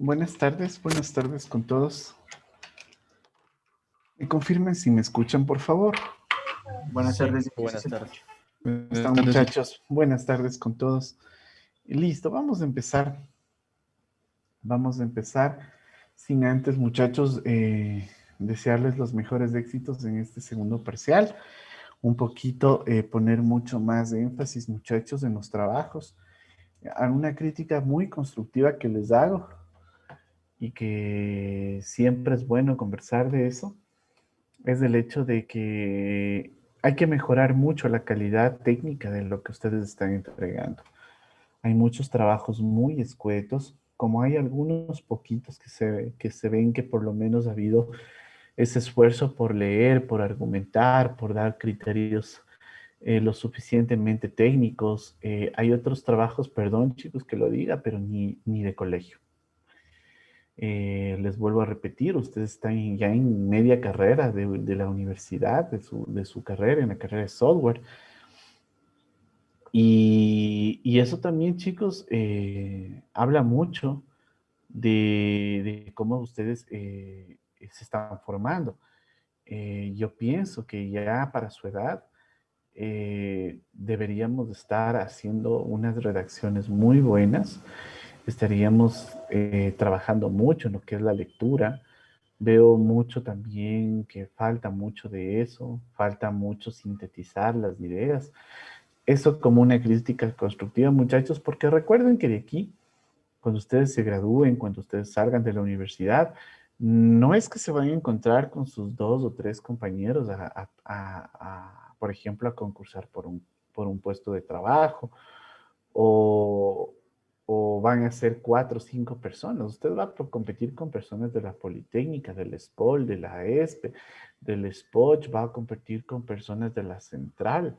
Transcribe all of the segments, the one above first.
Buenas tardes con todos. Me confirmen si me escuchan, por favor. Buenas Sí, tardes. Sí, buenas se tardes. escucha. ¿Cómo Buenas están, tardes. muchachos? Buenas tardes con todos. Listo, vamos a empezar. Vamos a empezar. Sin antes, muchachos, desearles los mejores éxitos en este segundo parcial. Un poquito poner mucho más de énfasis, muchachos, en los trabajos. Una crítica muy constructiva que les hago y que siempre es bueno conversar de eso, es el hecho de que hay que mejorar mucho la calidad técnica de lo que ustedes están entregando. Hay muchos trabajos muy escuetos, como hay algunos poquitos que se ven que por lo menos ha habido ese esfuerzo por leer, por argumentar, por dar criterios lo suficientemente técnicos. Hay otros trabajos, perdón chicos que lo diga, pero ni de colegio. Les vuelvo a repetir, ustedes están ya en media carrera de la universidad, de su carrera, en la carrera de software. Y eso también, chicos, habla mucho de cómo ustedes se están formando. Yo pienso que ya para su edad deberíamos estar haciendo unas redacciones muy buenas, estaríamos trabajando mucho en lo que es la lectura. Veo mucho también que falta mucho de eso, falta mucho sintetizar las ideas. Eso como una crítica constructiva, muchachos, porque recuerden que de aquí, cuando ustedes se gradúen, cuando ustedes salgan de la universidad, no es que se van a encontrar con sus dos o tres compañeros por ejemplo, a concursar por un puesto de trabajo o, o van a ser cuatro o cinco personas. Usted va a competir con personas de la Politécnica, del SPOL, de la ESPE, del SPOCH, va a competir con personas de la Central,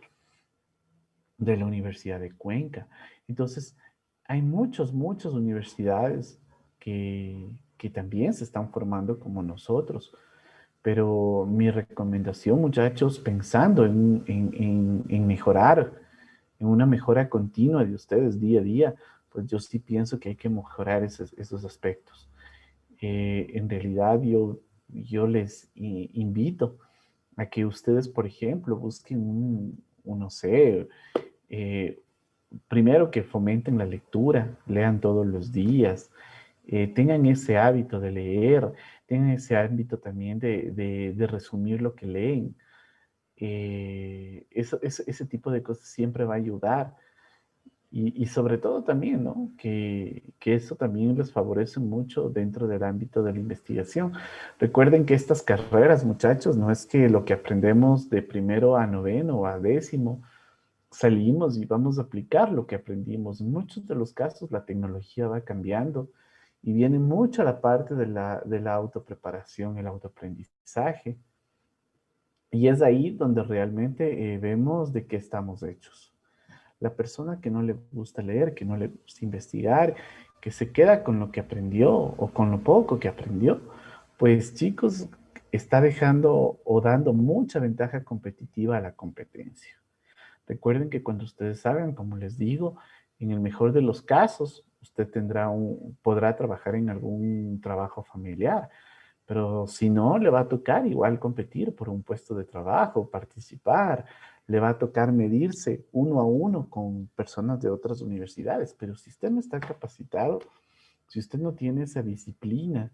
de la Universidad de Cuenca. Entonces, hay muchas universidades que también se están formando como nosotros. Pero mi recomendación, muchachos, pensando en mejorar, en una mejora continua de ustedes día a día, pues yo sí pienso que hay que mejorar esos aspectos. En realidad yo les invito a que ustedes, por ejemplo, busquen no sé, eh, primero que fomenten la lectura, lean todos los días, tengan ese hábito de leer, tengan ese hábito también de resumir lo que leen. Ese tipo de cosas siempre va a ayudar. Y sobre todo también, ¿no? Que eso también les favorece mucho dentro del ámbito de la investigación. Recuerden que estas carreras, muchachos, no es que lo que aprendemos de primero a noveno o a décimo, salimos y vamos a aplicar lo que aprendimos. En muchos de los casos la tecnología va cambiando y viene mucho a la parte de la autopreparación, el autoaprendizaje. Y es ahí donde realmente vemos de qué estamos hechos. La persona que no le gusta leer, que no le gusta investigar, que se queda con lo que aprendió o con lo poco que aprendió, pues chicos, está dejando o dando mucha ventaja competitiva a la competencia. Recuerden que cuando ustedes salgan, como les digo, en el mejor de los casos, usted podrá trabajar en algún trabajo familiar, pero si no, le va a tocar igual competir por un puesto de trabajo, participar, le va a tocar medirse uno a uno con personas de otras universidades, pero si usted no está capacitado, si usted no tiene esa disciplina,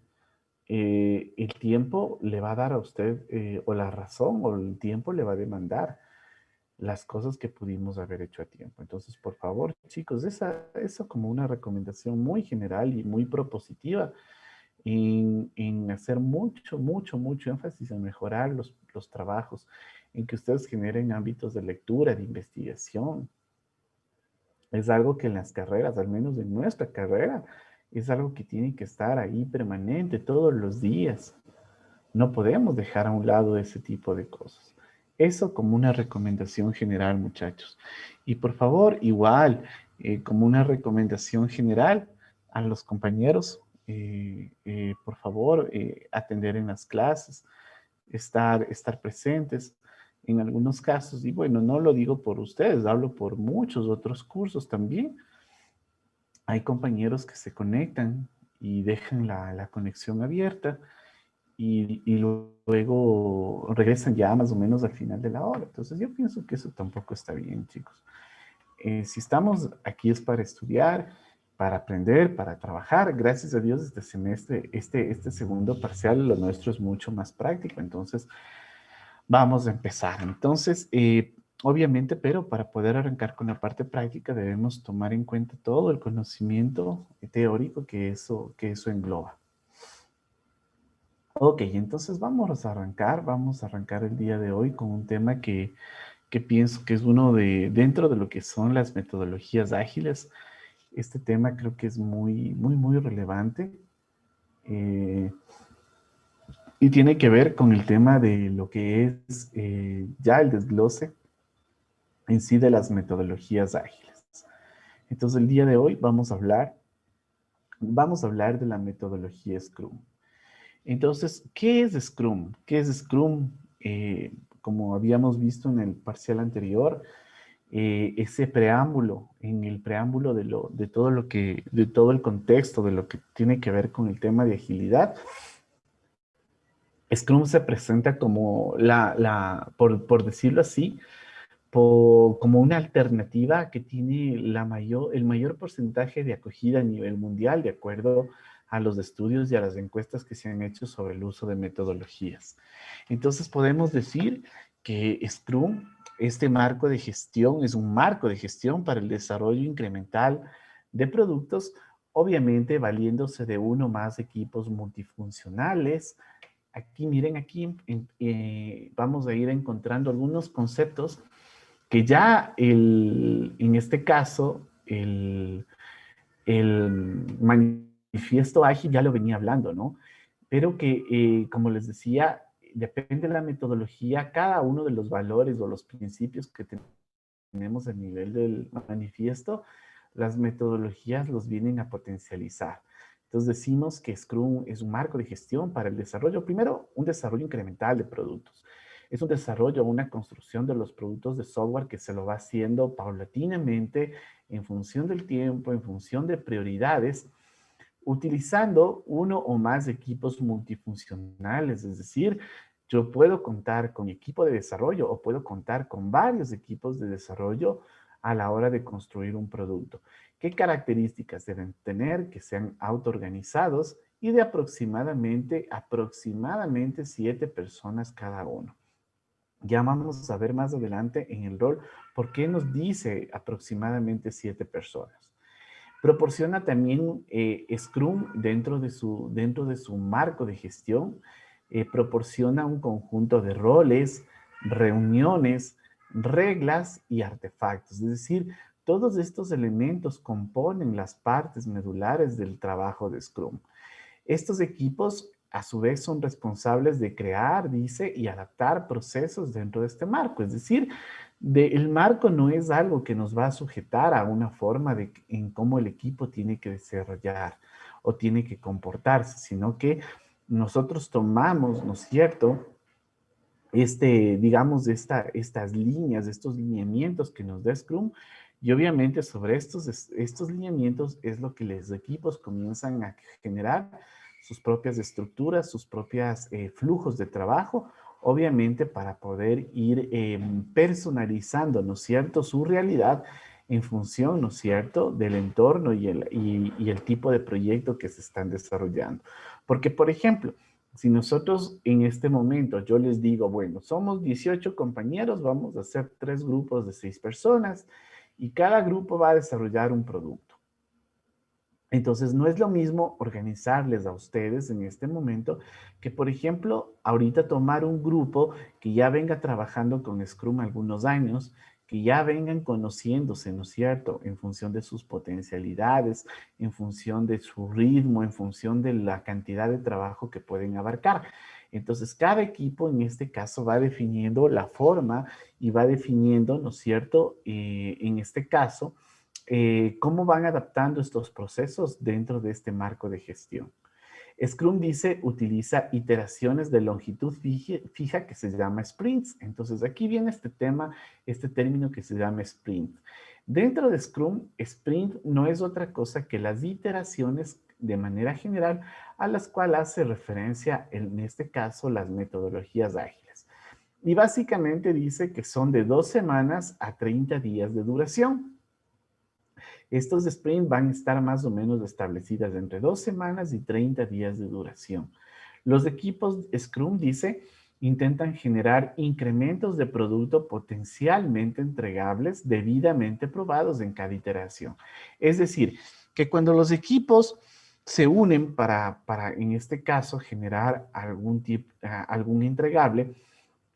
el tiempo le va a dar a usted, o la razón, o el tiempo le va a demandar las cosas que pudimos haber hecho a tiempo. Entonces, por favor, chicos, eso como una recomendación muy general y muy propositiva en hacer mucho énfasis en mejorar los trabajos, en que ustedes generen ámbitos de lectura, de investigación. Es algo que en las carreras, al menos en nuestra carrera, es algo que tiene que estar ahí permanente todos los días. No podemos dejar a un lado ese tipo de cosas. Eso como una recomendación general, muchachos. Y por favor, igual, como una recomendación general a los compañeros, por favor, atender en las clases, estar presentes en algunos casos. Y bueno, no lo digo por ustedes, hablo por muchos otros cursos también. Hay compañeros que se conectan y dejan la conexión abierta y luego regresan ya más o menos al final de la hora. Entonces yo pienso que eso tampoco está bien, chicos. Si estamos aquí es para estudiar, para aprender, para trabajar. Gracias a Dios este semestre, este segundo parcial, lo nuestro es mucho más práctico. Entonces vamos a empezar. Entonces, obviamente, pero para poder arrancar con la parte práctica debemos tomar en cuenta todo el conocimiento teórico que eso engloba. Ok, entonces vamos a arrancar el día de hoy con un tema que pienso que es uno dentro de lo que son las metodologías ágiles, este tema creo que es muy relevante y tiene que ver con el tema de lo que es ya el desglose en sí de las metodologías ágiles. Entonces el día de hoy vamos a hablar de la metodología Scrum. Entonces, ¿qué es Scrum? ¿Qué es Scrum? Como habíamos visto en el parcial anterior, ese preámbulo, en el preámbulo de todo lo que, de todo el contexto, de lo que tiene que ver con el tema de agilidad, Scrum se presenta como por decirlo así, como una alternativa que tiene el mayor porcentaje de acogida a nivel mundial, de acuerdo a los estudios y a las encuestas que se han hecho sobre el uso de metodologías. Entonces podemos decir que Scrum, este marco de gestión, es un marco de gestión para el desarrollo incremental de productos, obviamente valiéndose de uno o más equipos multifuncionales. Aquí, miren, aquí vamos a ir encontrando algunos conceptos que ya en este caso, el manifiesto ágil ya lo venía hablando, ¿no? Pero que, como les decía, depende de la metodología, cada uno de los valores o los principios que tenemos a nivel del manifiesto, las metodologías los vienen a potencializar. Entonces decimos que Scrum es un marco de gestión para el desarrollo, primero, un desarrollo incremental de productos. Es un desarrollo, una construcción de los productos de software que se lo va haciendo paulatinamente en función del tiempo, en función de prioridades, utilizando uno o más equipos multifuncionales, es decir, yo puedo contar con mi equipo de desarrollo o puedo contar con varios equipos de desarrollo a la hora de construir un producto. ¿Qué características deben tener? Que sean autoorganizados y de aproximadamente 7 personas cada uno. Ya vamos a ver más adelante en el rol por qué nos dice aproximadamente 7 personas. Proporciona también Scrum dentro de su marco de gestión, proporciona un conjunto de roles, reuniones, reglas y artefactos. Es decir, todos estos elementos componen las partes medulares del trabajo de Scrum. Estos equipos, a su vez, son responsables de crear, dice, y adaptar procesos dentro de este marco. Es decir, el marco no es algo que nos va a sujetar a una forma en cómo el equipo tiene que desarrollar o tiene que comportarse, sino que nosotros tomamos, ¿no es cierto?, digamos, estas líneas, estos lineamientos que nos da Scrum, y obviamente sobre estos lineamientos es lo que los equipos comienzan a generar sus propias estructuras, sus propios flujos de trabajo, obviamente para poder ir personalizando, ¿no es cierto?, su realidad en función, ¿no es cierto?, del entorno y el tipo de proyecto que se están desarrollando. Porque, por ejemplo, si nosotros en este momento yo les digo, bueno, somos 18 compañeros, vamos a hacer 3 grupos de 6 personas y cada grupo va a desarrollar un producto. Entonces, no es lo mismo organizarles a ustedes en este momento que, por ejemplo, ahorita tomar un grupo que ya venga trabajando con Scrum algunos años, que ya vengan conociéndose, ¿no es cierto?, en función de sus potencialidades, en función de su ritmo, en función de la cantidad de trabajo que pueden abarcar. Entonces, cada equipo en este caso va definiendo la forma y va definiendo, ¿no es cierto?, en este caso, cómo van adaptando estos procesos dentro de este marco de gestión. Scrum dice, utiliza iteraciones de longitud fija que se llama sprints. Entonces aquí viene este tema, este término que se llama sprint. Dentro de Scrum, sprint no es otra cosa que las iteraciones de manera general, a las cuales hace referencia en este caso las metodologías ágiles. Y básicamente dice que son de 2 semanas a 30 días de duración. Estos sprints van a estar más o menos establecidas entre 2 semanas y 30 días de duración. Los equipos Scrum, dice, intentan generar incrementos de producto potencialmente entregables debidamente probados en cada iteración. Es decir, que cuando los equipos se unen para en este caso, generar algún entregable,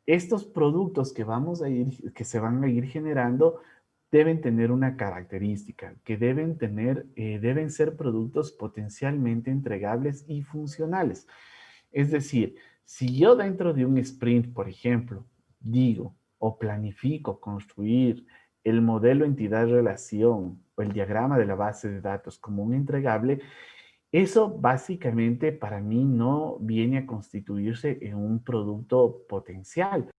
estos productos que se van a ir generando deben tener una característica, que deben ser productos potencialmente entregables y funcionales. Es decir, si yo dentro de un sprint, por ejemplo, digo o planifico construir el modelo entidad-relación o el diagrama de la base de datos como un entregable, eso básicamente para mí no viene a constituirse en un producto potencial,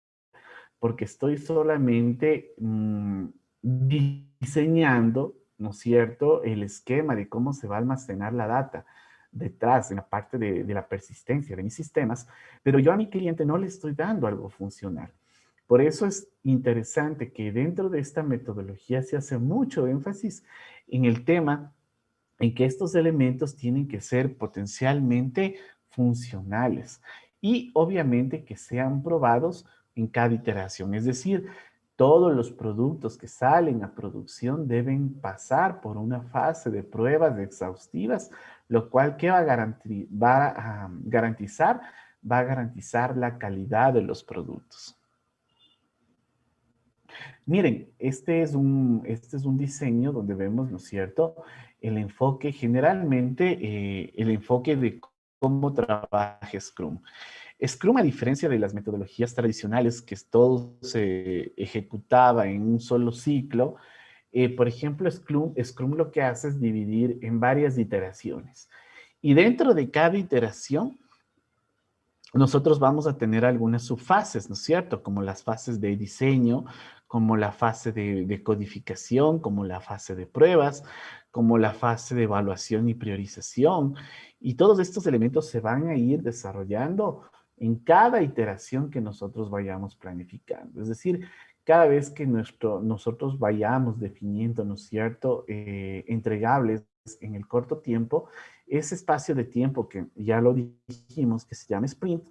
porque estoy solamente diseñando, ¿no es cierto?, el esquema de cómo se va a almacenar la data detrás, en la parte de la persistencia de mis sistemas, pero yo a mi cliente no le estoy dando algo funcional. Por eso es interesante que dentro de esta metodología se hace mucho énfasis en el tema en que estos elementos tienen que ser potencialmente funcionales y obviamente que sean probados en cada iteración. Es decir, todos los productos que salen a producción deben pasar por una fase de pruebas exhaustivas, lo cual ¿qué va a garantizar? Va a garantizar la calidad de los productos. Miren, este es un diseño donde vemos, ¿no es cierto?, el enfoque, generalmente el enfoque de cómo trabaja Scrum. Scrum, a diferencia de las metodologías tradicionales, que todo se ejecutaba en un solo ciclo, por ejemplo, Scrum lo que hace es dividir en varias iteraciones. Y dentro de cada iteración, nosotros vamos a tener algunas subfases, ¿no es cierto? Como las fases de diseño, como la fase de codificación, como la fase de pruebas, como la fase de evaluación y priorización. Y todos estos elementos se van a ir desarrollando en cada iteración que nosotros vayamos planificando. Es decir, cada vez que nosotros vayamos definiendo, ¿no es cierto?, entregables en el corto tiempo, ese espacio de tiempo que ya lo dijimos, que se llama sprint,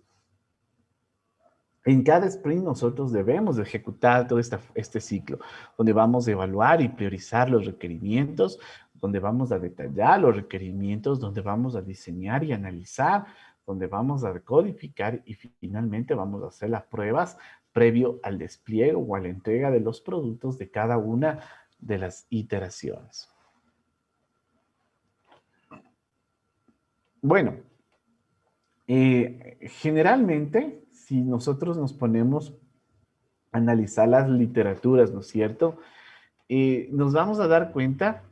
en cada sprint nosotros debemos de ejecutar todo este ciclo, donde vamos a evaluar y priorizar los requerimientos, donde vamos a detallar los requerimientos, donde vamos a diseñar y analizar, donde vamos a codificar y finalmente vamos a hacer las pruebas previo al despliegue o a la entrega de los productos de cada una de las iteraciones. Bueno, generalmente, si nosotros nos ponemos a analizar las literaturas, ¿no es cierto?, nos vamos a dar cuenta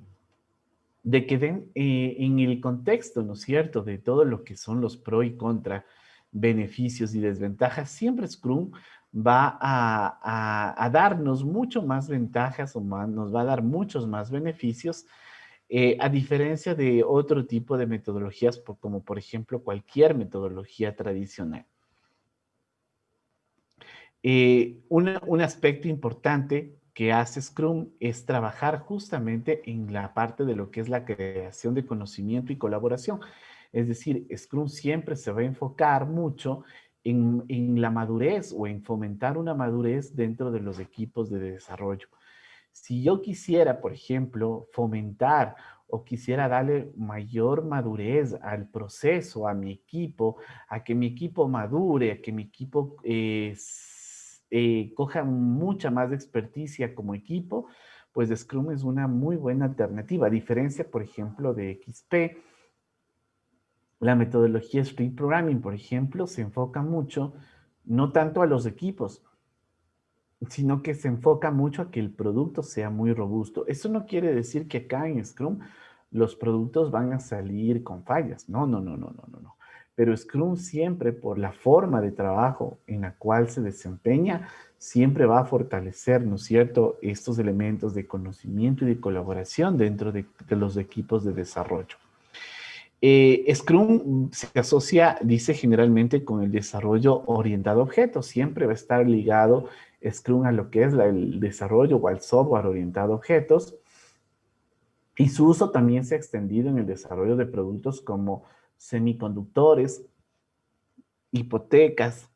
de que en el contexto, ¿no es cierto?, de todo lo que son los pro y contra, beneficios y desventajas, siempre Scrum va a darnos mucho más ventajas o nos va a dar muchos más beneficios, a diferencia de otro tipo de metodologías, como por ejemplo cualquier metodología tradicional. Un aspecto importante que hace Scrum es trabajar justamente en la parte de lo que es la creación de conocimiento y colaboración. Es decir, Scrum siempre se va a enfocar mucho en la madurez o en fomentar una madurez dentro de los equipos de desarrollo. Si yo quisiera, por ejemplo, fomentar o quisiera darle mayor madurez al proceso, a mi equipo, a que mi equipo madure, a que mi equipo coja mucha más experticia como equipo, pues Scrum es una muy buena alternativa. A diferencia, por ejemplo, de XP, la metodología Sprint Programming, por ejemplo, se enfoca mucho, no tanto a los equipos, sino que se enfoca mucho a que el producto sea muy robusto. Eso no quiere decir que acá en Scrum los productos van a salir con fallas. No, no, no, no, no, no, no. Pero Scrum siempre, por la forma de trabajo en la cual se desempeña, siempre va a fortalecer, ¿no es cierto?, estos elementos de conocimiento y de colaboración dentro de los equipos de desarrollo. Scrum se asocia, dice generalmente, con el desarrollo orientado a objetos. Siempre va a estar ligado Scrum a lo que es el desarrollo o al software orientado a objetos. Y su uso también se ha extendido en el desarrollo de productos como semiconductores, hipotecas,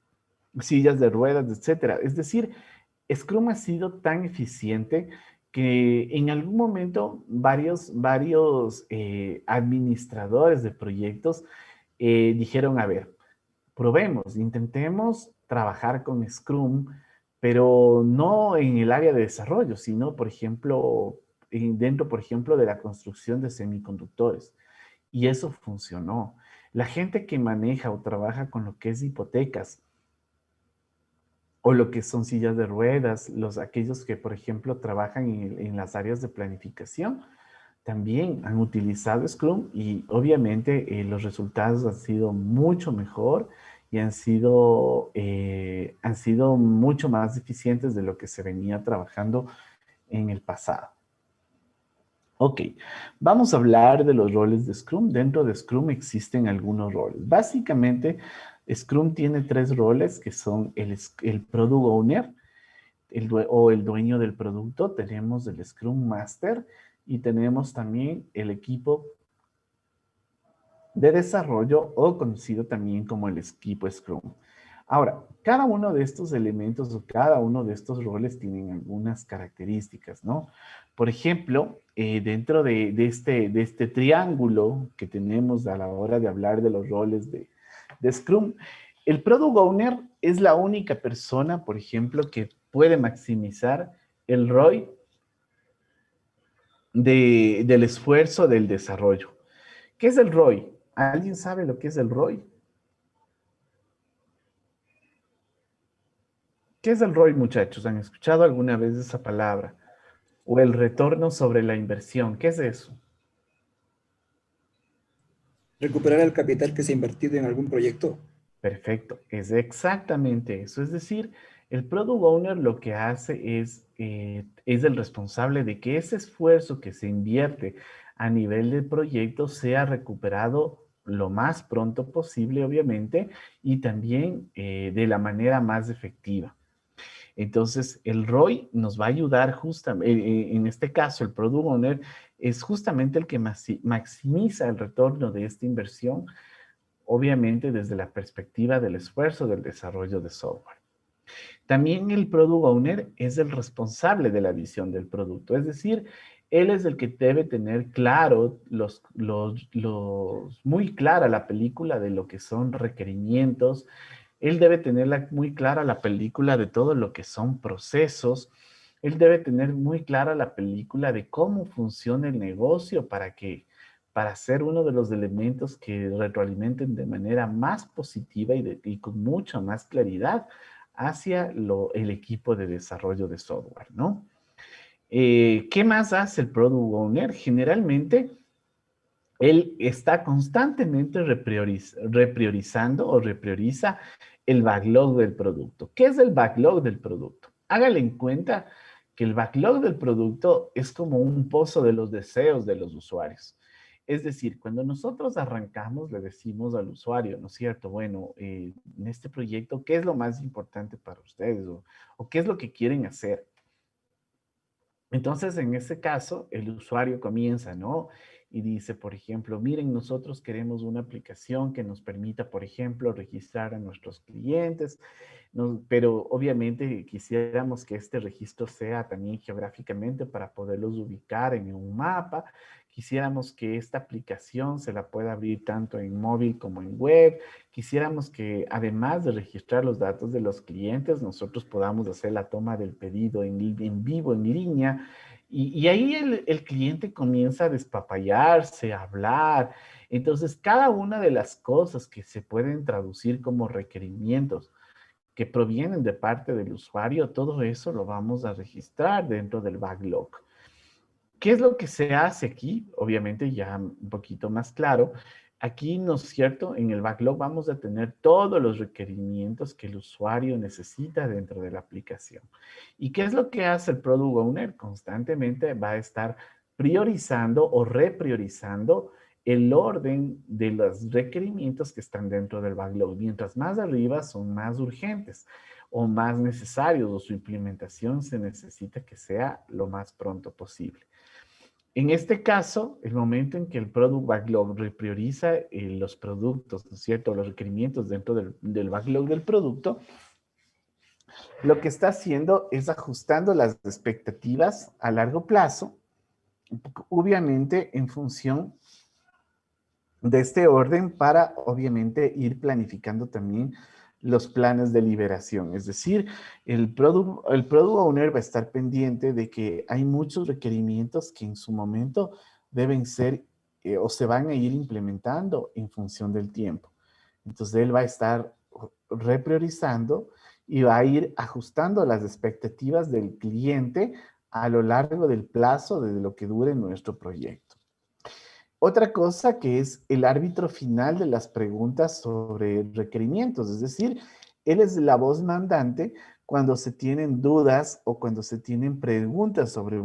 sillas de ruedas, etcétera. Es decir, Scrum ha sido tan eficiente que en algún momento varios administradores de proyectos dijeron, a ver, probemos, intentemos trabajar con Scrum, pero no en el área de desarrollo, sino, por ejemplo, dentro, por ejemplo, de la construcción de semiconductores. Y eso funcionó. La gente que maneja o trabaja con lo que es hipotecas o lo que son sillas de ruedas, aquellos que, por ejemplo, trabajan en las áreas de planificación, también han utilizado Scrum y obviamente los resultados han sido mucho mejor y han sido mucho más eficientes de lo que se venía trabajando en el pasado. Ok, vamos a hablar de los roles de Scrum. Dentro de Scrum existen algunos roles. Básicamente, Scrum tiene tres roles que son el Product Owner, o el dueño del producto. Tenemos el Scrum Master y tenemos también el equipo de desarrollo o conocido también como el equipo Scrum. Ahora, cada uno de estos elementos o cada uno de estos roles tienen algunas características, ¿no? Por ejemplo, dentro de este triángulo que tenemos a la hora de hablar de los roles de Scrum, el Product Owner es la única persona, por ejemplo, que puede maximizar el ROI del esfuerzo del desarrollo. ¿Qué es el ROI? ¿Alguien sabe lo que es el ROI? ¿Qué es el ROI, muchachos? ¿Han escuchado alguna vez esa palabra? O el retorno sobre la inversión. ¿Qué es eso? Recuperar el capital que se ha invertido en algún proyecto. Perfecto, es exactamente eso. Es decir, el Product Owner lo que hace es el responsable de que ese esfuerzo que se invierte a nivel del proyecto sea recuperado lo más pronto posible, obviamente, y también de la manera más efectiva. Entonces, el ROI nos va a ayudar justamente, en este caso, el Product Owner es justamente el que maximiza el retorno de esta inversión, obviamente desde la perspectiva del esfuerzo del desarrollo de software. También el Product Owner es el responsable de la visión del producto, es decir, él es el que debe tener claro, muy clara la película de lo que son requerimientos. Él debe tener muy clara la película de todo lo que son procesos. Él debe tener muy clara la película de cómo funciona el negocio para ser uno de los elementos que retroalimenten de manera más positiva y con mucha más claridad hacia el equipo de desarrollo de software, ¿no? ¿Qué más hace el Product Owner? Generalmente, él está constantemente repriorizando o reprioriza el backlog del producto. ¿Qué es el backlog del producto? Hágale en cuenta que el backlog del producto es como un pozo de los deseos de los usuarios. Es decir, cuando nosotros arrancamos, le decimos al usuario, ¿no es cierto? Bueno, en este proyecto, ¿qué es lo más importante para ustedes? O qué es lo que quieren hacer? Entonces, en ese caso, el usuario comienza, ¿no? Y dice, por ejemplo, miren, nosotros queremos una aplicación que nos permita, por ejemplo, registrar a nuestros clientes, pero obviamente quisiéramos que este registro sea también geográficamente para poderlos ubicar en un mapa. Quisiéramos que esta aplicación se la pueda abrir tanto en móvil como en web. Quisiéramos que además de registrar los datos de los clientes, nosotros podamos hacer la toma del pedido en vivo, en línea. Y ahí el cliente comienza a despapallarse, a hablar. Entonces, cada una de las cosas que se pueden traducir como requerimientos que provienen de parte del usuario, todo eso lo vamos a registrar dentro del backlog. ¿Qué es lo que se hace aquí? Obviamente ya un poquito más claro. Aquí, ¿no es cierto? En el backlog vamos a tener todos los requerimientos que el usuario necesita dentro de la aplicación. ¿Y qué es lo que hace el Product Owner? Constantemente va a estar priorizando o repriorizando el orden de los requerimientos que están dentro del backlog. Mientras más arriba son más urgentes o más necesarios, o su implementación se necesita que sea lo más pronto posible. En este caso, el momento en que el Product Backlog reprioriza los productos, ¿no es cierto? Los requerimientos dentro del backlog del producto, lo que está haciendo es ajustando las expectativas a largo plazo, obviamente en función de este orden para, obviamente, ir planificando también los planes de liberación. Es decir, el product owner va a estar pendiente de que hay muchos requerimientos que en su momento deben ser o se van a ir implementando en función del tiempo. Entonces, él va a estar repriorizando y va a ir ajustando las expectativas del cliente a lo largo del plazo de lo que dure nuestro proyecto. Otra cosa que es el árbitro final de las preguntas sobre requerimientos, es decir, él es la voz mandante cuando se tienen dudas o cuando se tienen preguntas sobre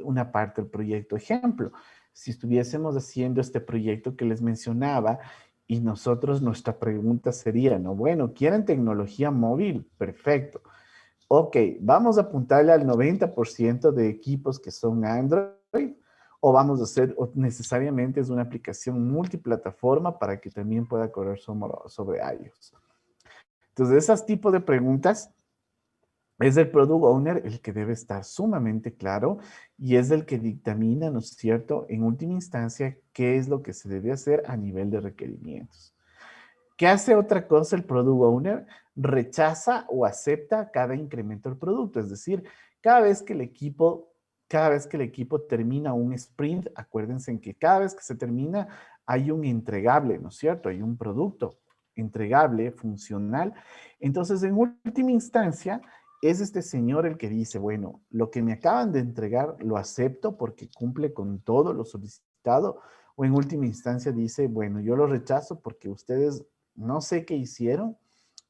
una parte del proyecto. Ejemplo, si estuviésemos haciendo este proyecto que les mencionaba y nosotros nuestra pregunta sería, ¿no? Bueno, ¿quieren tecnología móvil? Perfecto. Ok, vamos a apuntarle al 90% de equipos que son Android o vamos a hacer, o necesariamente es una aplicación multiplataforma para que también pueda correr sobre iOS. Entonces, esos tipos de preguntas es el Product Owner el que debe estar sumamente claro y es el que dictamina, ¿no es cierto?, en última instancia, qué es lo que se debe hacer a nivel de requerimientos. ¿Qué hace otra cosa el Product Owner? Rechaza o acepta cada incremento del producto. Es decir, cada vez que el equipo termina un sprint, acuérdense en que cada vez que se termina hay un entregable, ¿no es cierto? Hay un producto entregable, funcional. Entonces, en última instancia, es este señor el que dice, bueno, lo que me acaban de entregar lo acepto porque cumple con todo lo solicitado, o en última instancia dice, bueno, yo lo rechazo porque ustedes no sé qué hicieron,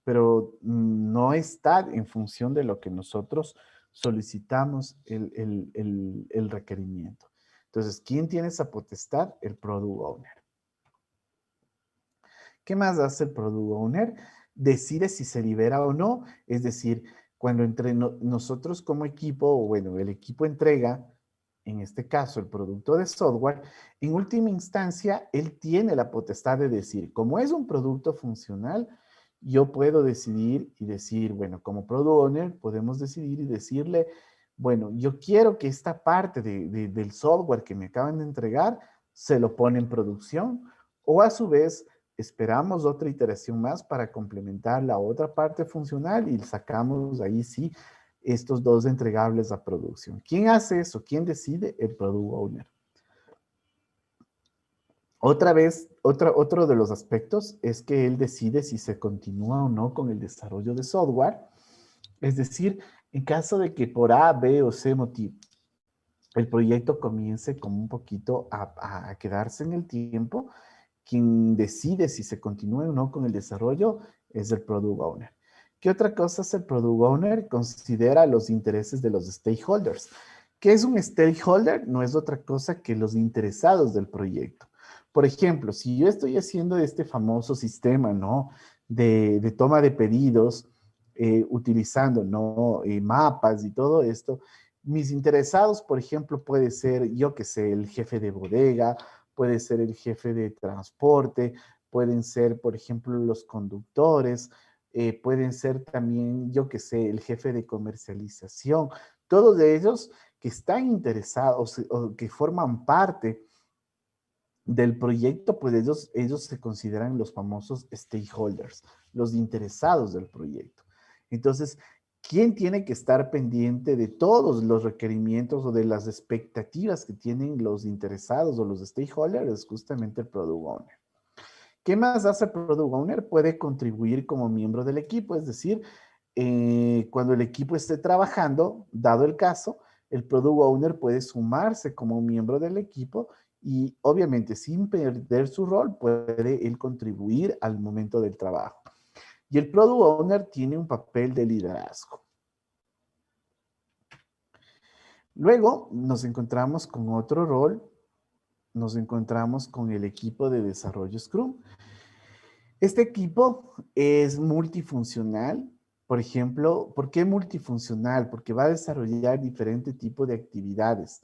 pero no está en función de lo que nosotros solicitamos el requerimiento. Entonces, ¿quién tiene esa potestad? El Product Owner. ¿Qué más hace el Product Owner? Decide si se libera o no, es decir, cuando entre nosotros como equipo, o bueno, el equipo entrega, en este caso el producto de software, en última instancia, él tiene la potestad de decir, como es un producto funcional, yo puedo decidir y decir, bueno, como Product Owner podemos decidir y decirle, bueno, yo quiero que esta parte del software que me acaban de entregar se lo pone en producción o a su vez esperamos otra iteración más para complementar la otra parte funcional y sacamos ahí sí estos dos entregables a producción. ¿Quién hace eso? ¿Quién decide? El Product Owner. Otra vez, otro de los aspectos es que él decide si se continúa o no con el desarrollo de software. Es decir, en caso de que por A, B o C motivo el proyecto comience como un poquito a quedarse en el tiempo, quien decide si se continúa o no con el desarrollo es el Product Owner. ¿Qué otra cosa es el Product Owner? Considera los intereses de los stakeholders. ¿Qué es un stakeholder? No es otra cosa que los interesados del proyecto. Por ejemplo, si yo estoy haciendo este famoso sistema, ¿no? De toma de pedidos, utilizando, ¿no? Mapas y todo esto, mis interesados, por ejemplo, puede ser, yo que sé, el jefe de bodega, puede ser el jefe de transporte, pueden ser, por ejemplo, los conductores, pueden ser también, yo que sé, el jefe de comercialización, todos ellos que están interesados o que forman parte del proyecto, pues ellos se consideran los famosos stakeholders, los interesados del proyecto. Entonces, ¿quién tiene que estar pendiente de todos los requerimientos o de las expectativas que tienen los interesados o los stakeholders? Es justamente el Product Owner. ¿Qué más hace el Product Owner? Puede contribuir como miembro del equipo, es decir, cuando el equipo esté trabajando, dado el caso, el Product Owner puede sumarse como miembro del equipo y obviamente sin perder su rol puede él contribuir al momento del trabajo. Y el Product Owner tiene un papel de liderazgo. Luego nos encontramos con otro rol nos encontramos con el equipo de desarrollo Scrum. Este equipo es multifuncional. Por ejemplo, ¿por qué multifuncional? Porque va a desarrollar diferentes tipos de actividades.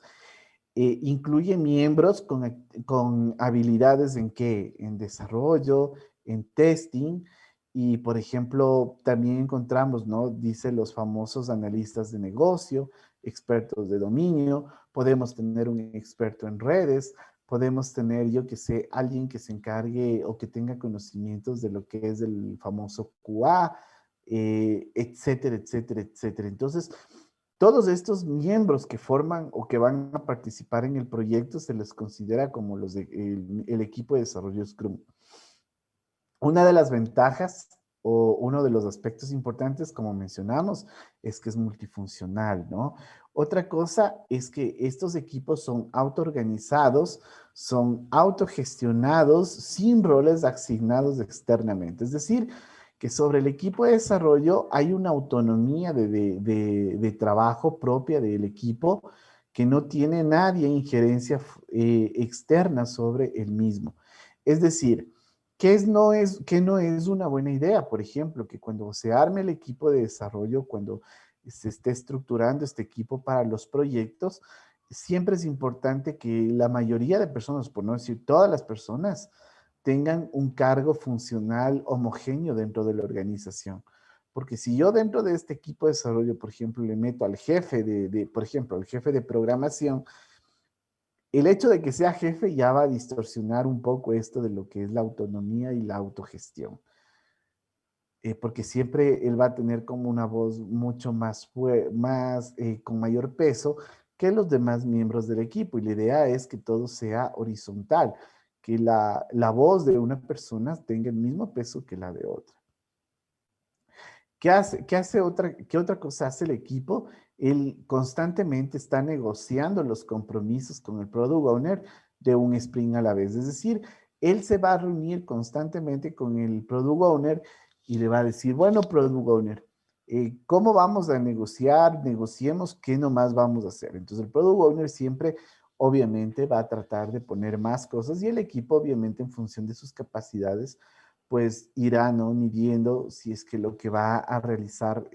Incluye miembros con habilidades en qué? En desarrollo, en testing, y por ejemplo, también encontramos, ¿no? Dice los famosos analistas de negocio, expertos de dominio, podemos tener un experto en redes, podemos tener, yo que sé, alguien que se encargue o que tenga conocimientos de lo que es el famoso QA, etcétera, etcétera, etcétera. Entonces, todos estos miembros que forman o que van a participar en el proyecto se les considera como el equipo de desarrollo Scrum. Una de las ventajas o uno de los aspectos importantes, como mencionamos, es que es multifuncional, ¿no? Otra cosa es que estos equipos son autoorganizados, son autogestionados, sin roles asignados externamente. Es decir, que sobre el equipo de desarrollo hay una autonomía de trabajo propia del equipo que no tiene nadie injerencia externa sobre el mismo. Es decir, qué no es una buena idea? Por ejemplo, que cuando se arme el equipo de desarrollo, cuando se esté estructurando este equipo para los proyectos, siempre es importante que la mayoría de personas, por no decir todas las personas, tengan un cargo funcional homogéneo dentro de la organización. Porque si yo dentro de este equipo de desarrollo, por ejemplo, le meto al jefe por ejemplo, al jefe de programación, el hecho de que sea jefe ya va a distorsionar un poco esto de lo que es la autonomía y la autogestión. Porque siempre él va a tener como una voz mucho con mayor peso que los demás miembros del equipo. Y la idea es que todo sea horizontal, que la voz de una persona tenga el mismo peso que la de otra. ¿Qué otra cosa hace el equipo? Él constantemente está negociando los compromisos con el product owner de un sprint a la vez. Es decir, él se va a reunir constantemente con el product owner y le va a decir, bueno, product owner, ¿cómo vamos a negociar? Negociemos qué nomás vamos a hacer. Entonces el product owner siempre, obviamente, va a tratar de poner más cosas y el equipo, obviamente, en función de sus capacidades, pues irá, ¿no? Midiendo si es que lo que va a realizar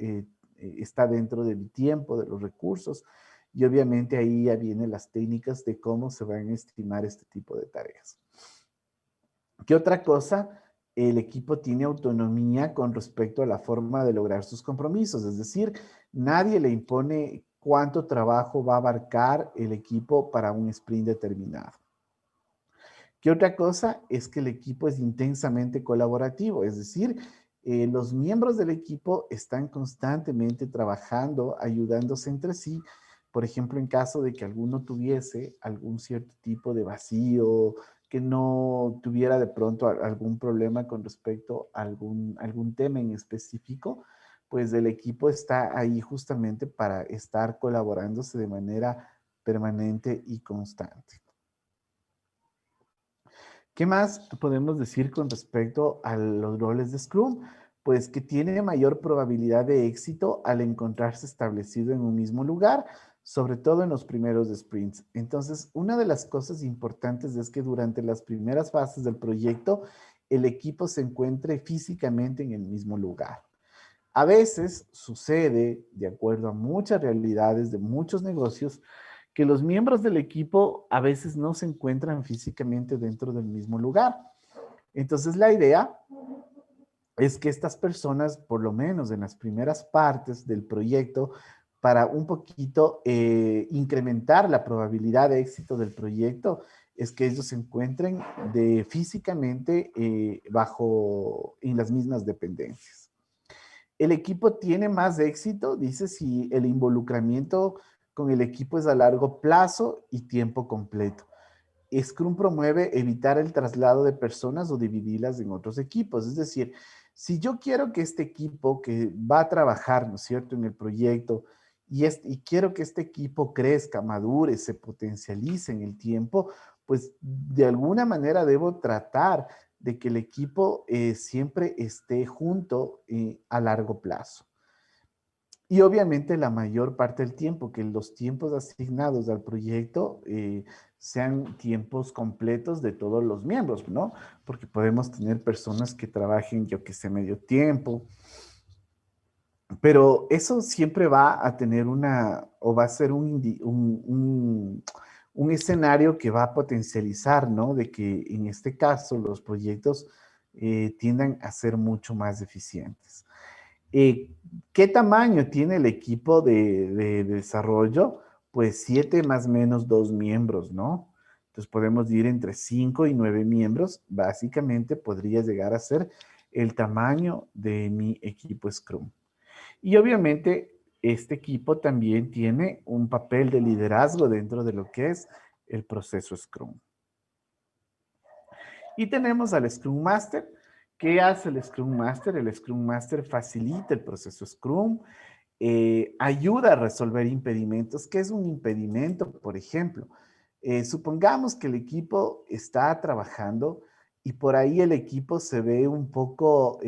está dentro del tiempo, de los recursos, y obviamente ahí ya vienen las técnicas de cómo se van a estimar este tipo de tareas. ¿Qué otra cosa? El equipo tiene autonomía con respecto a la forma de lograr sus compromisos, es decir, nadie le impone cuánto trabajo va a abarcar el equipo para un sprint determinado. ¿Qué otra cosa? Es que el equipo es intensamente colaborativo, es decir, los miembros del equipo están constantemente trabajando, ayudándose entre sí. Por ejemplo, en caso de que alguno tuviese algún cierto tipo de vacío, que no tuviera de pronto algún problema con respecto a algún tema en específico, pues el equipo está ahí justamente para estar colaborándose de manera permanente y constante. ¿Qué más podemos decir con respecto a los roles de Scrum? Pues que tiene mayor probabilidad de éxito al encontrarse establecido en un mismo lugar, sobre todo en los primeros sprints. Entonces, una de las cosas importantes es que durante las primeras fases del proyecto, el equipo se encuentre físicamente en el mismo lugar. A veces sucede, de acuerdo a muchas realidades de muchos negocios, que los miembros del equipo a veces no se encuentran físicamente dentro del mismo lugar. Entonces la idea es que estas personas, por lo menos en las primeras partes del proyecto, para un poquito incrementar la probabilidad de éxito del proyecto, es que ellos se encuentren físicamente en las mismas dependencias. El equipo tiene más éxito, dice, si el involucramiento con el equipo es a largo plazo y tiempo completo. Scrum promueve evitar el traslado de personas o dividirlas en otros equipos. Es decir, si yo quiero que este equipo que va a trabajar, ¿no es cierto?, en el proyecto y quiero que este equipo crezca, madure, se potencialice en el tiempo, pues de alguna manera debo tratar de que el equipo siempre esté junto a largo plazo. Y obviamente la mayor parte del tiempo, que los tiempos asignados al proyecto sean tiempos completos de todos los miembros, ¿no? Porque podemos tener personas que trabajen, yo que sé, medio tiempo, pero eso siempre va a tener o va a ser un escenario que va a potencializar, ¿no? De que en este caso los proyectos tiendan a ser mucho más eficientes. Eh, ¿Qué tamaño tiene el equipo de desarrollo? Pues 7 más menos 2 miembros, ¿no? Entonces podemos ir entre 5 y 9 miembros. Básicamente podría llegar a ser el tamaño de mi equipo Scrum. Y obviamente este equipo también tiene un papel de liderazgo dentro de lo que es el proceso Scrum. Y tenemos al Scrum Master. ¿Qué hace el Scrum Master? El Scrum Master facilita el proceso Scrum, ayuda a resolver impedimentos. ¿Qué es un impedimento? Por ejemplo, supongamos que el equipo está trabajando y por ahí el equipo se ve un poco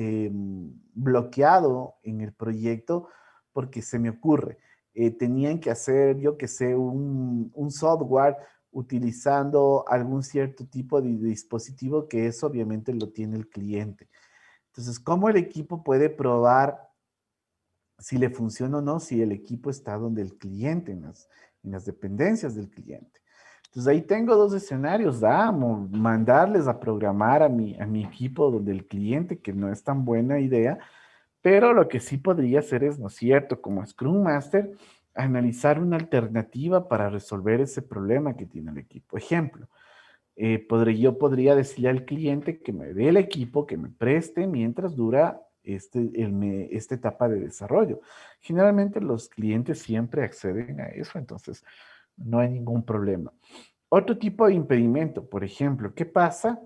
bloqueado en el proyecto porque se me ocurre, tenían que hacer, yo que sé, un software utilizando algún cierto tipo de dispositivo que eso obviamente lo tiene el cliente. Entonces, ¿cómo el equipo puede probar si le funciona o no, si el equipo está donde el cliente, en las dependencias del cliente? Entonces ahí tengo dos escenarios, mandarles a programar a mi equipo donde el cliente, que no es tan buena idea, pero lo que sí podría hacer es, ¿no es cierto?, como Scrum Master, analizar una alternativa para resolver ese problema que tiene el equipo. Ejemplo, yo podría decirle al cliente que me dé el equipo, que me preste mientras dura esta etapa de desarrollo. Generalmente los clientes siempre acceden a eso, entonces no hay ningún problema. Otro tipo de impedimento, por ejemplo, ¿qué pasa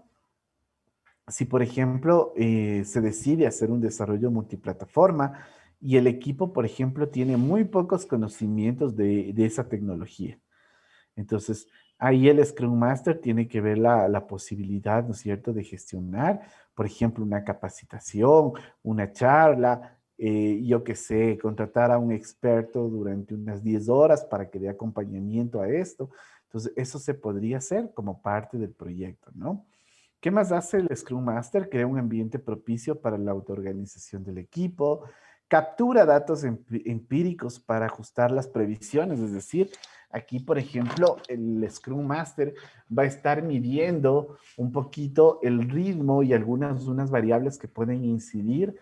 si, por ejemplo, se decide hacer un desarrollo multiplataforma y el equipo, por ejemplo, tiene muy pocos conocimientos de esa tecnología? Entonces, ahí el Scrum Master tiene que ver la posibilidad, ¿no es cierto?, de gestionar, por ejemplo, una capacitación, una charla, yo qué sé, contratar a un experto durante unas 10 horas para que dé acompañamiento a esto. Entonces, eso se podría hacer como parte del proyecto, ¿no? ¿Qué más hace el Scrum Master? Crea un ambiente propicio para la autoorganización del equipo, captura datos empíricos para ajustar las previsiones, es decir, aquí, por ejemplo, el Scrum Master va a estar midiendo un poquito el ritmo y unas variables que pueden incidir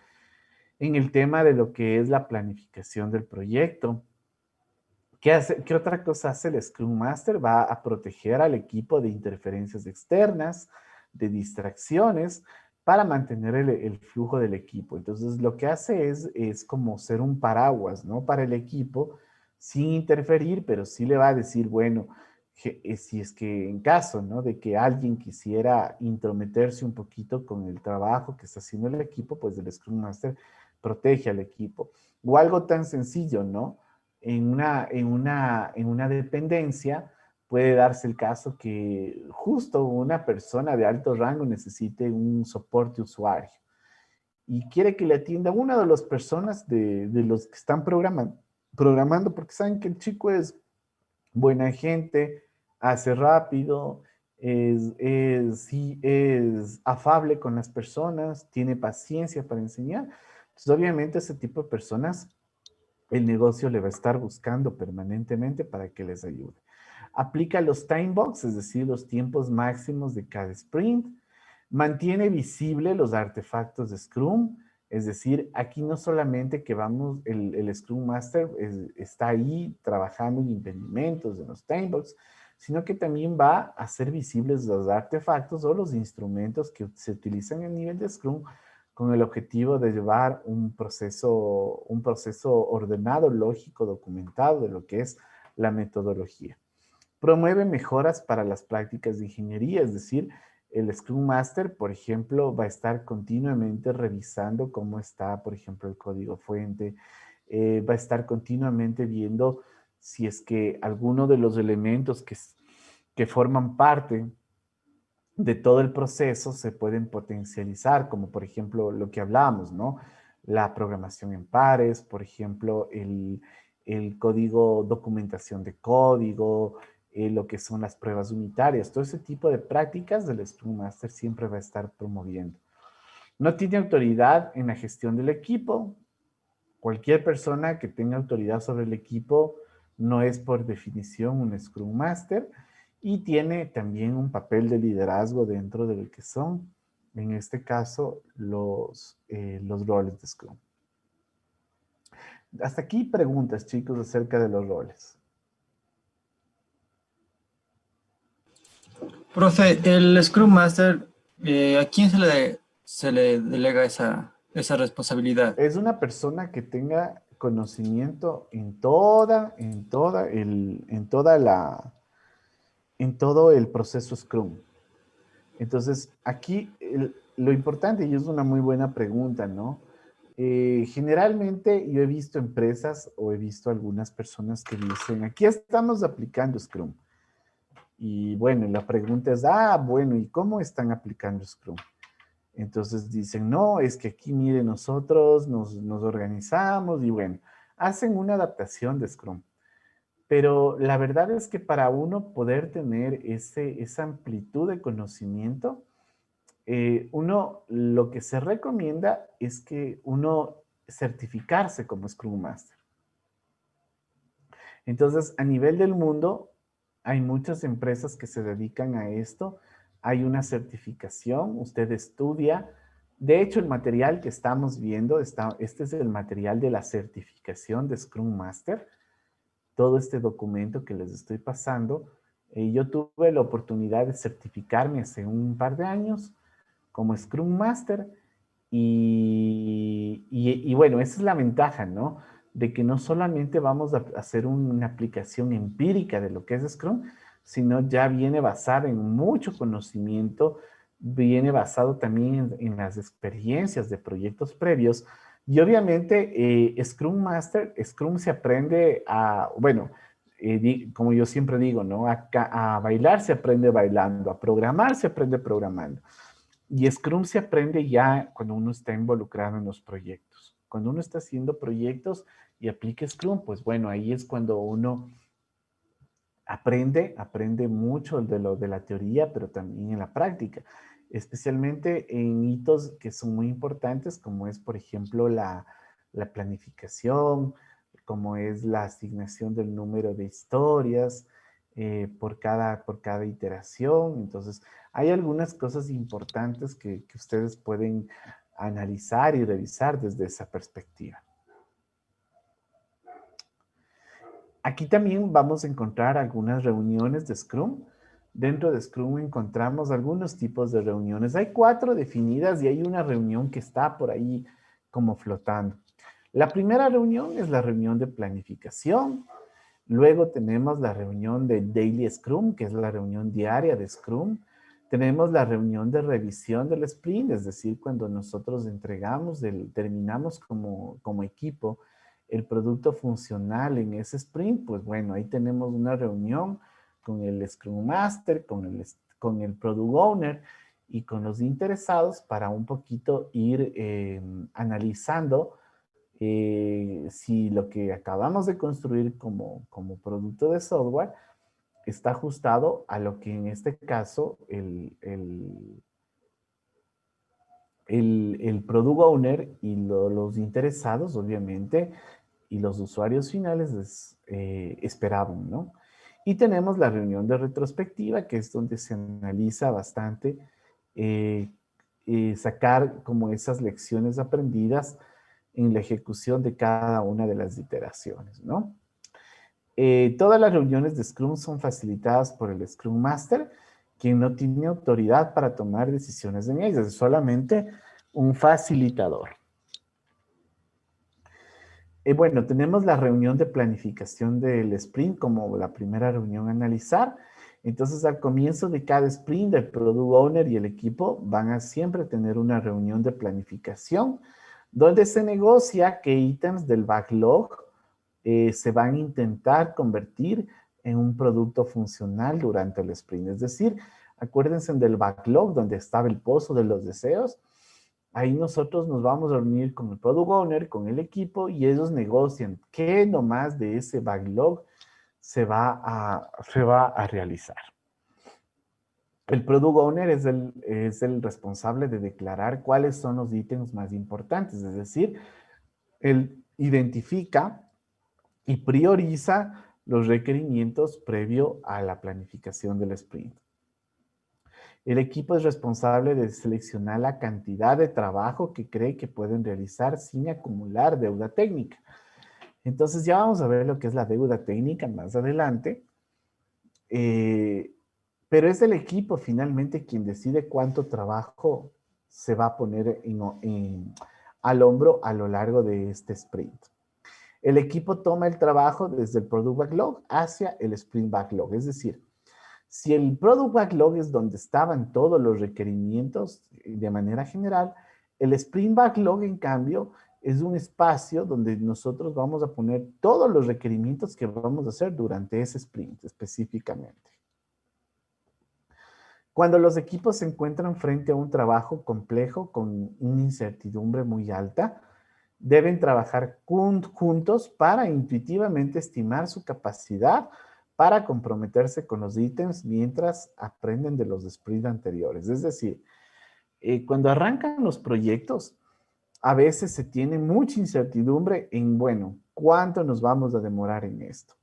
en el tema de lo que es la planificación del proyecto. ¿Qué otra cosa hace el Scrum Master? Va a proteger al equipo de interferencias externas, de distracciones, para mantener el flujo del equipo. Entonces, lo que hace es como ser un paraguas, ¿no? Para el equipo, sin interferir, pero sí le va a decir, bueno, si es que en caso, ¿no? De que alguien quisiera intrometerse un poquito con el trabajo que está haciendo el equipo, pues el Scrum Master protege al equipo. O algo tan sencillo, ¿no? En una dependencia puede darse el caso que justo una persona de alto rango necesite un soporte usuario y quiere que le atienda una de las personas de los que están programando, porque saben que el chico es buena gente, hace rápido, sí, es afable con las personas, tiene paciencia para enseñar. Entonces, obviamente, ese tipo de personas el negocio le va a estar buscando permanentemente para que les ayude. Aplica los time box, es decir, los tiempos máximos de cada sprint. Mantiene visible los artefactos de Scrum, es decir, aquí no solamente que vamos, el Scrum Master está ahí trabajando en impedimentos, en los time box, sino que también va a hacer visibles los artefactos o los instrumentos que se utilizan a nivel de Scrum con el objetivo de llevar un proceso ordenado, lógico, documentado de lo que es la metodología. Promueve mejoras para las prácticas de ingeniería, es decir, el Scrum Master, por ejemplo, va a estar continuamente revisando cómo está, por ejemplo, el código fuente, va a estar continuamente viendo si es que alguno de los elementos que forman parte de todo el proceso se pueden potencializar, como por ejemplo lo que hablábamos, ¿no? La programación en pares, por ejemplo, el código, documentación de código, lo que son las pruebas unitarias. Todo ese tipo de prácticas del Scrum Master siempre va a estar promoviendo. No tiene autoridad en la gestión del equipo. Cualquier persona que tenga autoridad sobre el equipo no es por definición un Scrum Master y tiene también un papel de liderazgo dentro de lo que son, en este caso, los roles de Scrum. Hasta aquí preguntas, chicos, acerca de los roles. Profe, el Scrum Master, ¿a quién se le delega esa responsabilidad? Es una persona que tenga conocimiento en todo el proceso Scrum. Entonces, aquí lo importante, y es una muy buena pregunta, ¿no? Generalmente yo he visto empresas o he visto algunas personas que dicen, aquí estamos aplicando Scrum. Y bueno, la pregunta es, bueno, ¿y cómo están aplicando Scrum? Entonces dicen, no, es que aquí, mire, nosotros nos organizamos y bueno, hacen una adaptación de Scrum. Pero la verdad es que para uno poder tener esa amplitud de conocimiento, uno lo que se recomienda es que uno certificarse como Scrum Master. Entonces, a nivel del mundo, hay muchas empresas que se dedican a esto. Hay una certificación, usted estudia. De hecho, el material que estamos viendo, este es el material de la certificación de Scrum Master. Todo este documento que les estoy pasando. Yo tuve la oportunidad de certificarme hace un par de años como Scrum Master y bueno, esa es la ventaja, ¿no? De que no solamente vamos a hacer una aplicación empírica de lo que es Scrum, sino ya viene basada en mucho conocimiento, viene basado también en las experiencias de proyectos previos. Y obviamente Scrum Master, Scrum se aprende bueno, como yo siempre digo, ¿no? A bailar se aprende bailando, a programar se aprende programando. Y Scrum se aprende ya cuando uno está involucrado en los proyectos. Cuando uno está haciendo proyectos y aplica Scrum, pues bueno, ahí es cuando uno aprende mucho de la teoría, pero también en la práctica, especialmente en hitos que son muy importantes, como es, por ejemplo, la planificación, como es la asignación del número de historias por cada iteración. Entonces, hay algunas cosas importantes que ustedes pueden analizar y revisar desde esa perspectiva. Aquí también vamos a encontrar algunas reuniones de Scrum. Dentro de Scrum encontramos algunos tipos de reuniones. Hay 4 definidas y hay una reunión que está por ahí como flotando. La primera reunión es la reunión de planificación. Luego tenemos la reunión de Daily Scrum, que es la reunión diaria de Scrum. Tenemos la reunión de revisión del sprint, es decir, cuando nosotros terminamos como equipo el producto funcional en ese sprint, pues bueno, ahí tenemos una reunión con el Scrum Master, con el Product Owner y con los interesados para un poquito ir analizando si lo que acabamos de construir como producto de software está ajustado a lo que en este caso el product owner y los interesados, obviamente, y los usuarios finales esperaban, ¿no? Y tenemos la reunión de retrospectiva, que es donde se analiza bastante sacar como esas lecciones aprendidas en la ejecución de cada una de las iteraciones, ¿no? Todas las reuniones de Scrum son facilitadas por el Scrum Master, quien no tiene autoridad para tomar decisiones en ellas, es solamente un facilitador. Bueno, tenemos la reunión de planificación del sprint como la primera reunión a analizar. Entonces, al comienzo de cada sprint, el Product Owner y el equipo van a siempre tener una reunión de planificación donde se negocia qué ítems del backlog se van a intentar convertir en un producto funcional durante el sprint. Es decir, acuérdense del backlog donde estaba el pozo de los deseos. Ahí nosotros nos vamos a reunir con el Product Owner, con el equipo, y ellos negocian qué nomás de ese backlog se va a realizar. El Product Owner es el responsable de declarar cuáles son los ítems más importantes, es decir, él identifica y prioriza los requerimientos previo a la planificación del sprint. El equipo es responsable de seleccionar la cantidad de trabajo que cree que pueden realizar sin acumular deuda técnica. Entonces ya vamos a ver lo que es la deuda técnica más adelante. Pero es el equipo finalmente quien decide cuánto trabajo se va a poner al hombro a lo largo de este sprint. El equipo toma el trabajo desde el Product Backlog hacia el Sprint Backlog. Es decir, si el Product Backlog es donde estaban todos los requerimientos de manera general, el Sprint Backlog, en cambio, es un espacio donde nosotros vamos a poner todos los requerimientos que vamos a hacer durante ese sprint específicamente. Cuando los equipos se encuentran frente a un trabajo complejo con una incertidumbre muy alta, deben trabajar juntos para intuitivamente estimar su capacidad para comprometerse con los ítems mientras aprenden de los sprints anteriores. Es decir, cuando arrancan los proyectos, a veces se tiene mucha incertidumbre en, bueno, ¿cuánto nos vamos a demorar en esto?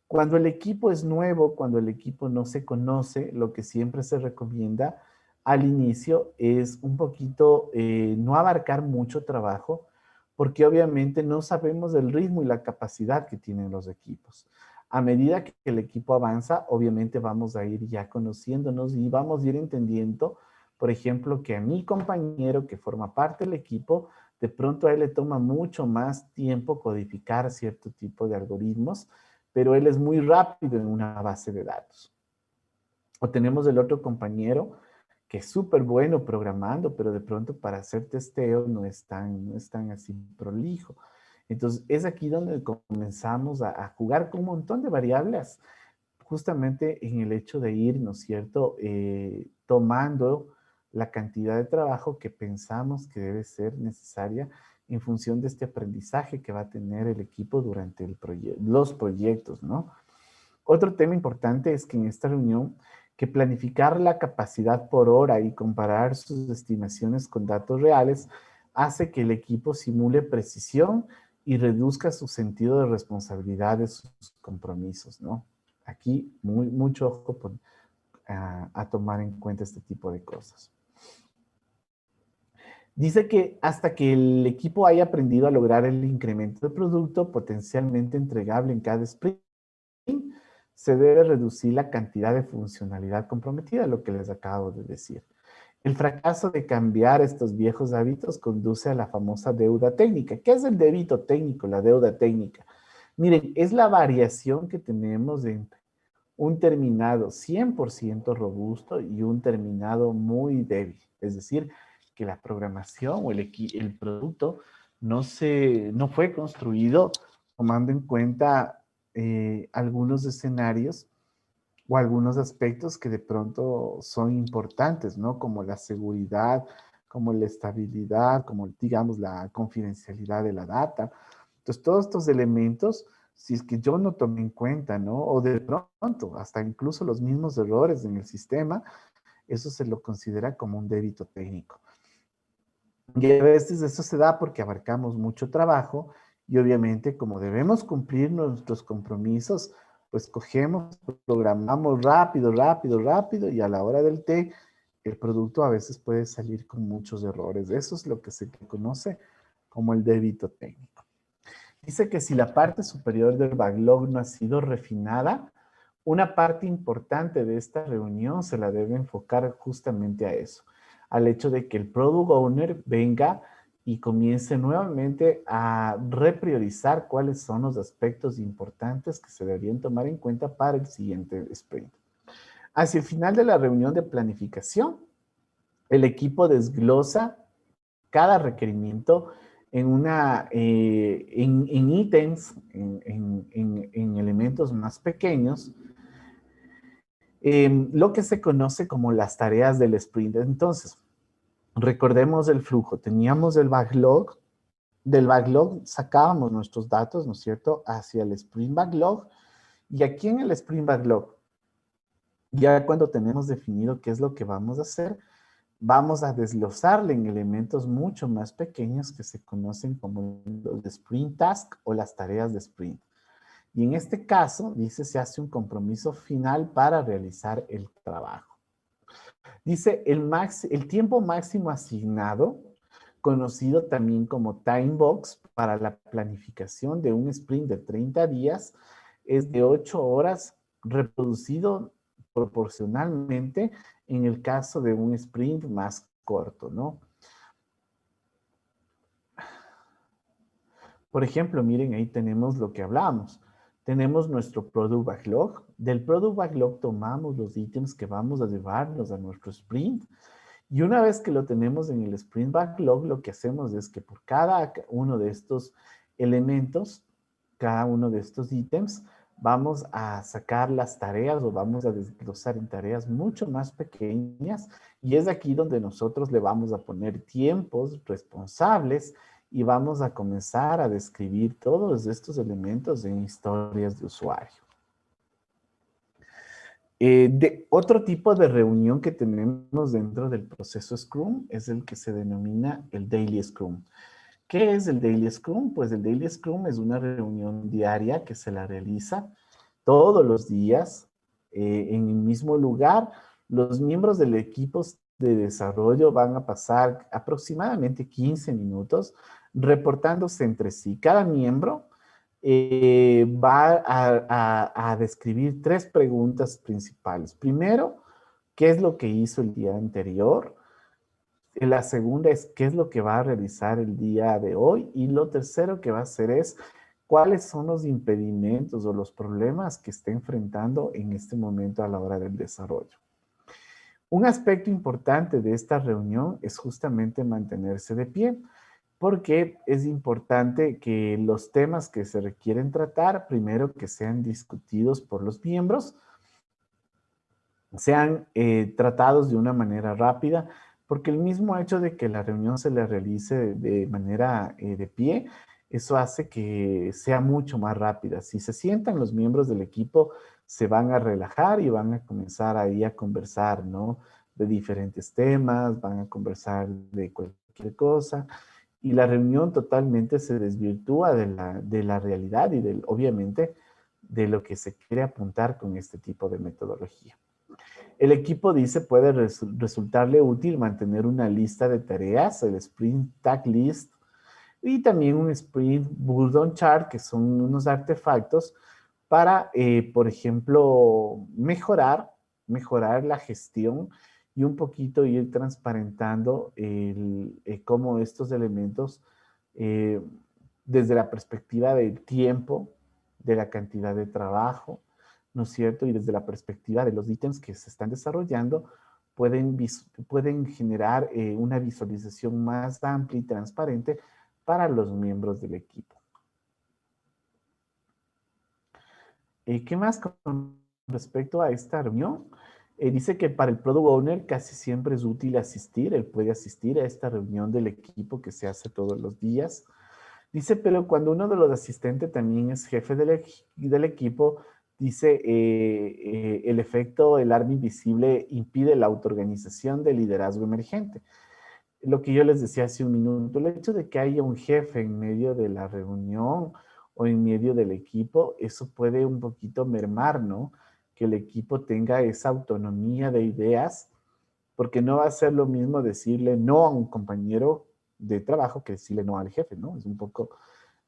Cuando el equipo es nuevo, cuando el equipo no se conoce, lo que siempre se recomienda al inicio es un poquito no abarcar mucho trabajo, porque obviamente no sabemos el ritmo y la capacidad que tienen los equipos. A medida que el equipo avanza, obviamente vamos a ir ya conociéndonos y vamos a ir entendiendo, por ejemplo, que a mi compañero que forma parte del equipo, de pronto a él le toma mucho más tiempo codificar cierto tipo de algoritmos, pero él es muy rápido en una base de datos. O tenemos el otro compañero que es súper bueno programando, pero de pronto para hacer testeo no es tan así prolijo. Entonces, es aquí donde comenzamos a jugar con un montón de variables, justamente en el hecho de ir, ¿no es cierto?, tomando la cantidad de trabajo que pensamos que debe ser necesaria en función de este aprendizaje que va a tener el equipo durante los proyectos, ¿no? Otro tema importante es que en esta reunión, que planificar la capacidad por hora y comparar sus estimaciones con datos reales hace que el equipo simule precisión y reduzca su sentido de responsabilidad de sus compromisos, ¿no? Aquí mucho ojo a tomar en cuenta este tipo de cosas. Dice que hasta que el equipo haya aprendido a lograr el incremento de producto potencialmente entregable en cada sprint, se debe reducir la cantidad de funcionalidad comprometida, lo que les acabo de decir. El fracaso de cambiar estos viejos hábitos conduce a la famosa deuda técnica. ¿Qué es el débito técnico, la deuda técnica? Miren, es la variación que tenemos entre un terminado 100% robusto y un terminado muy débil. Es decir, que la programación o el producto no fue construido tomando en cuenta algunos escenarios o algunos aspectos que de pronto son importantes, ¿no? Como la seguridad, como la estabilidad, como, digamos, la confidencialidad de la data. Entonces, todos estos elementos, si es que yo no tomé en cuenta, ¿no? O de pronto, hasta incluso los mismos errores en el sistema, eso se lo considera como un débito técnico. Y a veces eso se da porque abarcamos mucho trabajo y obviamente como debemos cumplir nuestros compromisos, pues cogemos, programamos rápido y a la hora del té, el producto a veces puede salir con muchos errores. Eso es lo que se conoce como el débito técnico. Dice que si la parte superior del backlog no ha sido refinada, una parte importante de esta reunión se la debe enfocar justamente a eso, al hecho de que el Product Owner venga y comience nuevamente a repriorizar cuáles son los aspectos importantes que se deberían tomar en cuenta para el siguiente sprint. Hacia el final de la reunión de planificación, el equipo desglosa cada requerimiento en ítems, en elementos más pequeños, lo que se conoce como las tareas del sprint. Entonces, recordemos el flujo. Teníamos el backlog. Del backlog sacábamos nuestros datos, ¿no es cierto?, hacia el sprint backlog Y aquí en el Sprint Backlog, ya cuando tenemos definido qué es lo que vamos a hacer, vamos a desglosarle en elementos mucho más pequeños que se conocen como los de Sprint Task o las tareas de Sprint. Y en este caso, dice, se hace un compromiso final para realizar el trabajo. Dice, el tiempo máximo asignado, conocido también como time box, para la planificación de un sprint de 30 días, es de 8 horas, reproducido proporcionalmente en el caso de un sprint más corto, ¿no? Por ejemplo, miren, ahí tenemos lo que hablamos. Tenemos nuestro Product Backlog. Del Product Backlog tomamos los ítems que vamos a llevarlos a nuestro sprint. Y una vez que lo tenemos en el Sprint Backlog, lo que hacemos es que por cada uno de estos elementos, cada uno de estos ítems, vamos a sacar las tareas o vamos a desglosar en tareas mucho más pequeñas. Y es aquí donde nosotros le vamos a poner tiempos responsables y vamos a comenzar a describir todos estos elementos en historias de usuario. Otro tipo de reunión que tenemos dentro del proceso Scrum es el que se denomina el Daily Scrum. ¿Qué es el Daily Scrum? Pues el Daily Scrum es una reunión diaria que se la realiza todos los días en el mismo lugar. Los miembros del equipo de desarrollo van a pasar aproximadamente 15 minutos reportándose entre sí. Cada miembro va a describir 3 preguntas principales. Primero, ¿qué es lo que hizo el día anterior? La segunda es qué es lo que va a realizar el día de hoy. Y lo tercero que va a hacer es cuáles son los impedimentos o los problemas que está enfrentando en este momento a la hora del desarrollo. Un aspecto importante de esta reunión es justamente mantenerse de pie, porque es importante que los temas que se requieren tratar, primero que sean discutidos por los miembros, sean tratados de una manera rápida, porque el mismo hecho de que la reunión se le realice de manera de pie, eso hace que sea mucho más rápida. Si se sientan los miembros del equipo, se van a relajar y van a comenzar ahí a conversar, ¿no? De diferentes temas, van a conversar de cualquier cosa y la reunión totalmente se desvirtúa de la realidad y obviamente de lo que se quiere apuntar con este tipo de metodología. El equipo dice puede resultarle útil mantener una lista de tareas, el Sprint Tag List, y también un Sprint Bulldog Chart, que son unos artefactos para, por ejemplo, mejorar la gestión y un poquito ir transparentando cómo estos elementos, eh, desde la perspectiva del tiempo, de la cantidad de trabajo, ¿no es cierto? Y desde la perspectiva de los ítems que se están desarrollando, pueden generar una visualización más amplia y transparente para los miembros del equipo. ¿Qué más con respecto a esta reunión? Dice que para el Product Owner casi siempre es útil asistir, él puede asistir a esta reunión del equipo que se hace todos los días. Dice, pero cuando uno de los asistentes también es jefe del equipo, dice, el efecto del arma invisible impide la autoorganización del liderazgo emergente. Lo que yo les decía hace un minuto, el hecho de que haya un jefe en medio de la reunión o en medio del equipo, eso puede un poquito mermar, ¿no? Que el equipo tenga esa autonomía de ideas, porque no va a ser lo mismo decirle no a un compañero de trabajo que decirle no al jefe, ¿no? Es un poco,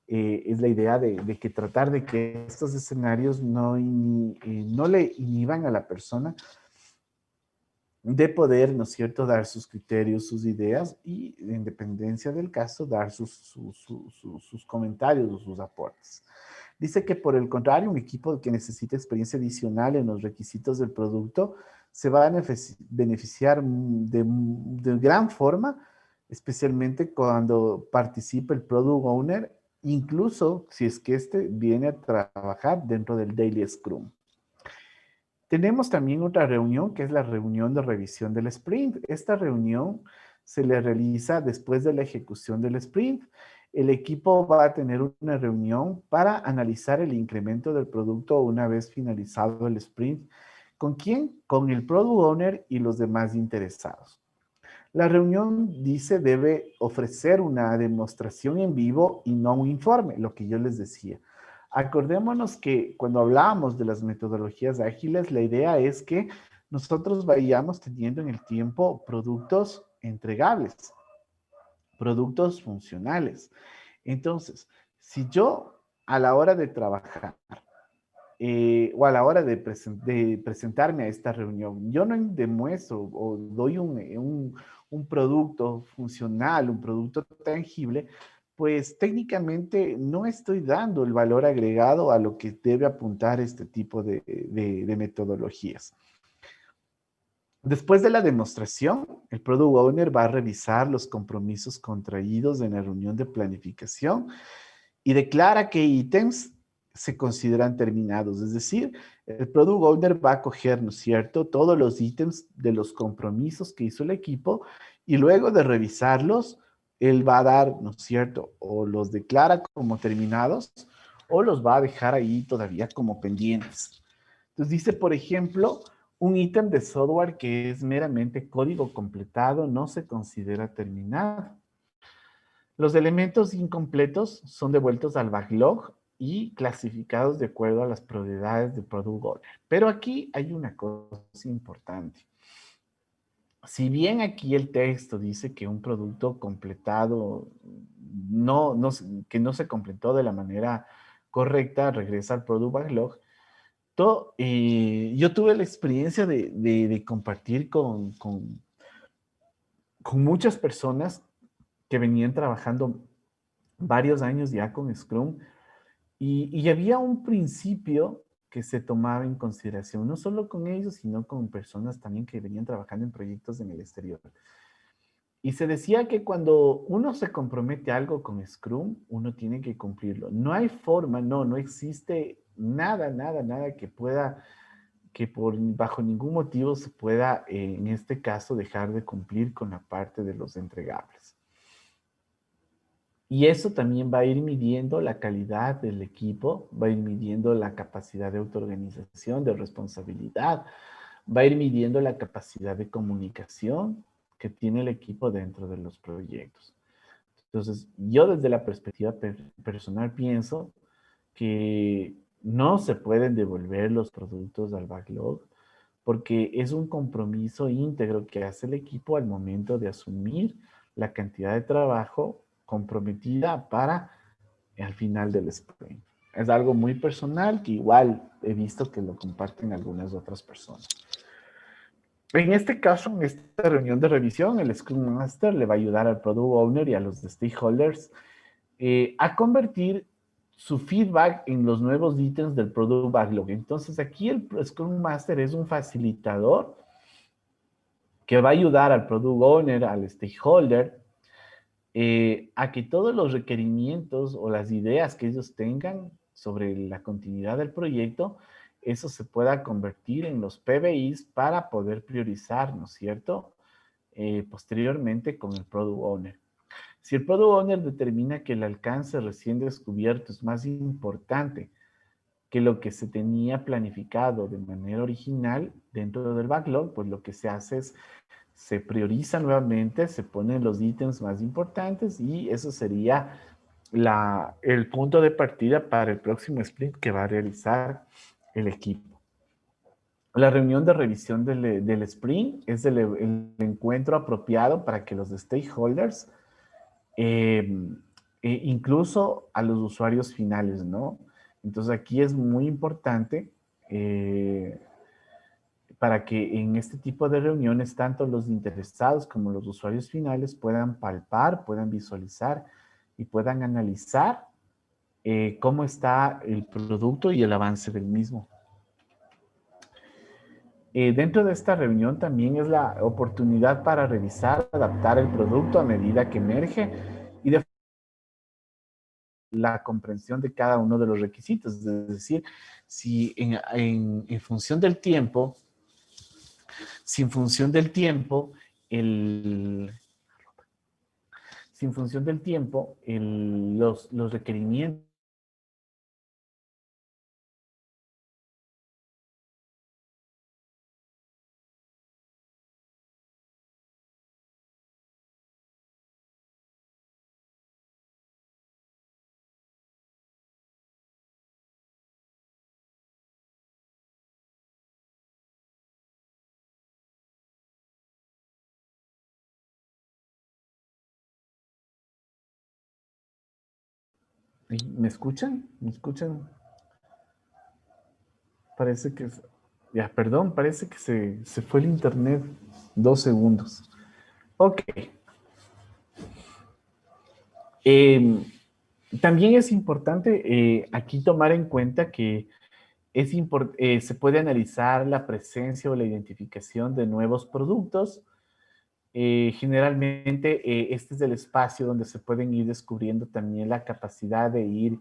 es la idea de que tratar de que estos escenarios no le inhiban a la persona de poder, ¿no es cierto?, dar sus criterios, sus ideas y, en dependencia del caso, dar sus comentarios o sus aportes. Dice que, por el contrario, un equipo que necesita experiencia adicional en los requisitos del producto se va a beneficiar de gran forma, especialmente cuando participe el Product Owner, incluso si es que este viene a trabajar dentro del Daily Scrum. Tenemos también otra reunión, que es la reunión de revisión del sprint. Esta reunión se le realiza después de la ejecución del sprint. el equipo va a tener una reunión para analizar el incremento del producto una vez finalizado el sprint. ¿Con quién? Con el product owner y los demás interesados. La reunión, dice, debe ofrecer una demostración en vivo y no un informe, lo que yo les decía. Acordémonos que cuando hablábamos de las metodologías ágiles, la idea es que nosotros vayamos teniendo en el tiempo productos entregables, productos funcionales. Entonces, si yo a la hora de trabajar o a la hora de presentarme a esta reunión, yo no demuestro o doy un producto funcional, un producto tangible, pues técnicamente no estoy dando el valor agregado a lo que debe apuntar este tipo de metodologías. Después de la demostración, el Product Owner va a revisar los compromisos contraídos en la reunión de planificación y declara qué ítems se consideran terminados. Es decir, el Product Owner va a coger, ¿no es cierto?, todos los ítems de los compromisos que hizo el equipo y luego de revisarlos, él va a dar, ¿no es cierto?, o los declara como terminados o los va a dejar ahí todavía como pendientes. Entonces dice, por ejemplo, un ítem de software que es meramente código completado no se considera terminado. Los elementos incompletos son devueltos al backlog y clasificados de acuerdo a las prioridades de Product Owner. Pero aquí hay una cosa importante. Si bien aquí el texto dice que un producto completado que no se completó de la manera correcta regresa al Product Backlog, yo tuve la experiencia de compartir con muchas personas que venían trabajando varios años ya con Scrum y había un principio que se tomaba en consideración, no solo con ellos, sino con personas también que venían trabajando en proyectos en el exterior. Y se decía que cuando uno se compromete a algo con Scrum, uno tiene que cumplirlo. No hay forma, no existe nada que bajo ningún motivo se pueda, en este caso, dejar de cumplir con la parte de los entregables. Y eso también va a ir midiendo la calidad del equipo, va a ir midiendo la capacidad de autoorganización, de responsabilidad, va a ir midiendo la capacidad de comunicación que tiene el equipo dentro de los proyectos. Entonces, yo desde la perspectiva personal pienso que no se pueden devolver los productos al backlog porque es un compromiso íntegro que hace el equipo al momento de asumir la cantidad de trabajo comprometida para al final del sprint. Es algo muy personal que igual he visto que lo comparten algunas otras personas. En este caso, en esta reunión de revisión, el Scrum Master le va a ayudar al Product Owner y a los stakeholders a convertir su feedback en los nuevos ítems del Product Backlog. Entonces, aquí el Scrum Master es un facilitador que va a ayudar al Product Owner, al stakeholder, a que todos los requerimientos o las ideas que ellos tengan sobre la continuidad del proyecto, eso se pueda convertir en los PBIs para poder priorizar, ¿no es cierto? Posteriormente con el Product Owner. Si el Product Owner determina que el alcance recién descubierto es más importante que lo que se tenía planificado de manera original dentro del backlog, pues lo que se hace es se prioriza nuevamente, se ponen los ítems más importantes y eso sería el punto de partida para el próximo sprint que va a realizar el equipo. La reunión de revisión del sprint es el encuentro apropiado para que los stakeholders, incluso a los usuarios finales, ¿no? Entonces aquí es muy importante para que en este tipo de reuniones tanto los interesados como los usuarios finales puedan palpar, puedan visualizar y puedan analizar cómo está el producto y el avance del mismo. Dentro de esta reunión también es la oportunidad para revisar, adaptar el producto a medida que emerge y de la comprensión de cada uno de los requisitos. Es decir, si en función del tiempo, si en función del tiempo, si en función del tiempo los requerimientos ¿Me escuchan? ¿Me escuchan? Parece que... Ya, perdón, parece que se fue el internet 2 segundos. Ok. Eh, También es importante aquí tomar en cuenta que se puede analizar la presencia o la identificación de nuevos productos. Generalmente este es el espacio donde se pueden ir descubriendo también la capacidad de ir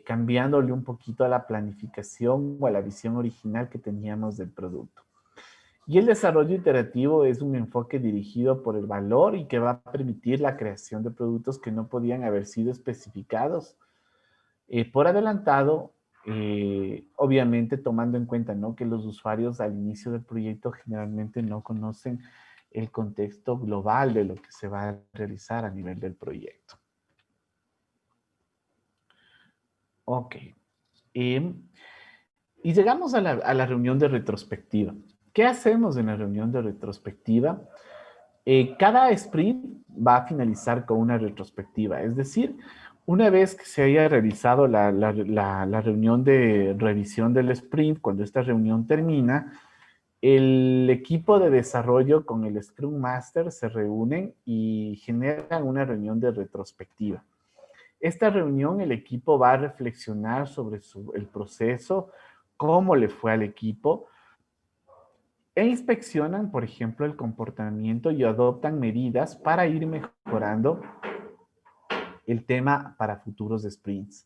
cambiándole un poquito a la planificación o a la visión original que teníamos del producto. Y el desarrollo iterativo es un enfoque dirigido por el valor y que va a permitir la creación de productos que no podían haber sido especificados por adelantado, obviamente tomando en cuenta, ¿no?, que los usuarios al inicio del proyecto generalmente no conocen el contexto global de lo que se va a realizar a nivel del proyecto. Ok. Y llegamos a la reunión de retrospectiva. ¿Qué hacemos en la reunión de retrospectiva? Cada sprint va a finalizar con una retrospectiva, es decir, una vez que se haya realizado la reunión de revisión del sprint, cuando esta reunión termina, el equipo de desarrollo con el Scrum Master se reúnen y generan una reunión de retrospectiva. Esta reunión el equipo va a reflexionar sobre el proceso, cómo le fue al equipo, e inspeccionan, por ejemplo, el comportamiento y adoptan medidas para ir mejorando el tema para futuros sprints.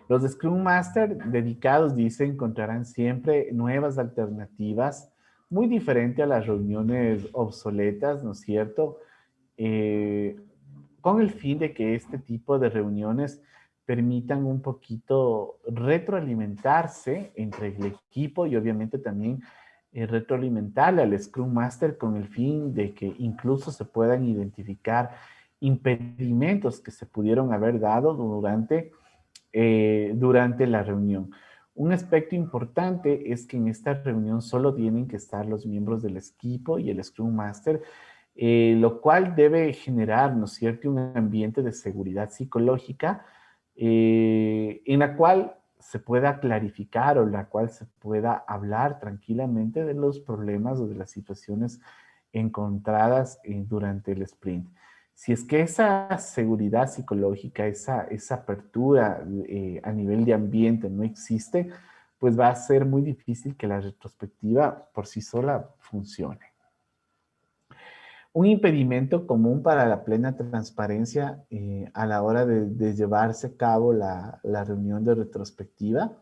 Los Scrum Master dedicados, dice, encontrarán siempre nuevas alternativas, muy diferente a las reuniones obsoletas, ¿no es cierto? Con el fin de que este tipo de reuniones permitan un poquito retroalimentarse entre el equipo y obviamente también retroalimentarle al Scrum Master con el fin de que incluso se puedan identificar impedimentos que se pudieron haber dado durante la reunión. Un aspecto importante es que en esta reunión solo tienen que estar los miembros del equipo y el Scrum Master, lo cual debe generar, ¿no es cierto?, un ambiente de seguridad psicológica en la cual se pueda clarificar o la cual se pueda hablar tranquilamente de los problemas o de las situaciones encontradas durante el sprint. Si es que esa seguridad psicológica, esa apertura a nivel de ambiente no existe, pues va a ser muy difícil que la retrospectiva por sí sola funcione. Un impedimento común para la plena transparencia a la hora de llevarse a cabo la reunión de retrospectiva,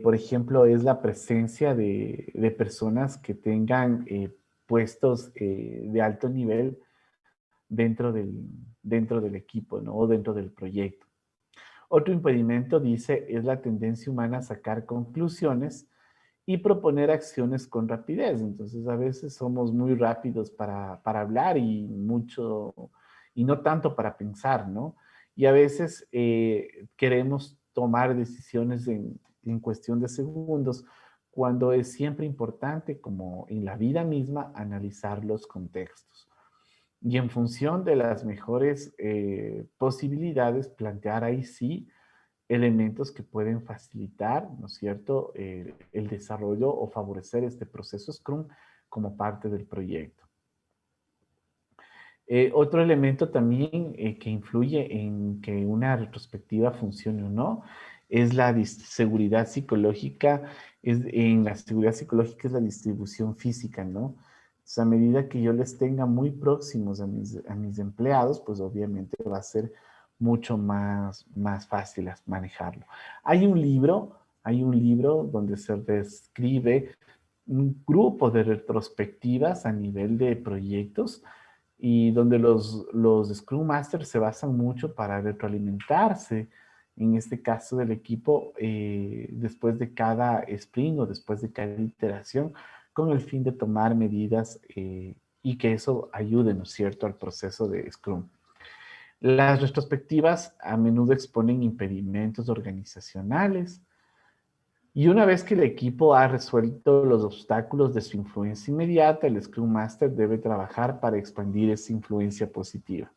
por ejemplo, es la presencia de personas que tengan puestos de alto nivel dentro del equipo, ¿no?, o dentro del proyecto. Otro impedimento, dice, es la tendencia humana a sacar conclusiones y proponer acciones con rapidez. Entonces, a veces somos muy rápidos para hablar y no tanto para pensar, ¿no? Y a veces queremos tomar decisiones en cuestión de segundos, cuando es siempre importante, como en la vida misma, analizar los contextos. Y en función de las mejores posibilidades, plantear ahí sí elementos que pueden facilitar, ¿no es cierto?, el desarrollo o favorecer este proceso Scrum como parte del proyecto. Otro elemento también que influye en que una retrospectiva funcione o no es la seguridad psicológica. En la seguridad psicológica es la distribución física, ¿no? O sea, a medida que yo les tenga muy próximos a mis empleados, pues obviamente va a ser mucho más fácil manejarlo. Hay un libro donde se describe un grupo de retrospectivas a nivel de proyectos y donde los Scrum Masters se basan mucho para retroalimentarse, en este caso del equipo, después de cada sprint o después de cada iteración, con el fin de tomar medidas y que eso ayude, ¿no es cierto?, al proceso de Scrum. Las retrospectivas a menudo exponen impedimentos organizacionales y una vez que el equipo ha resuelto los obstáculos de su influencia inmediata, el Scrum Master debe trabajar para expandir esa influencia positiva.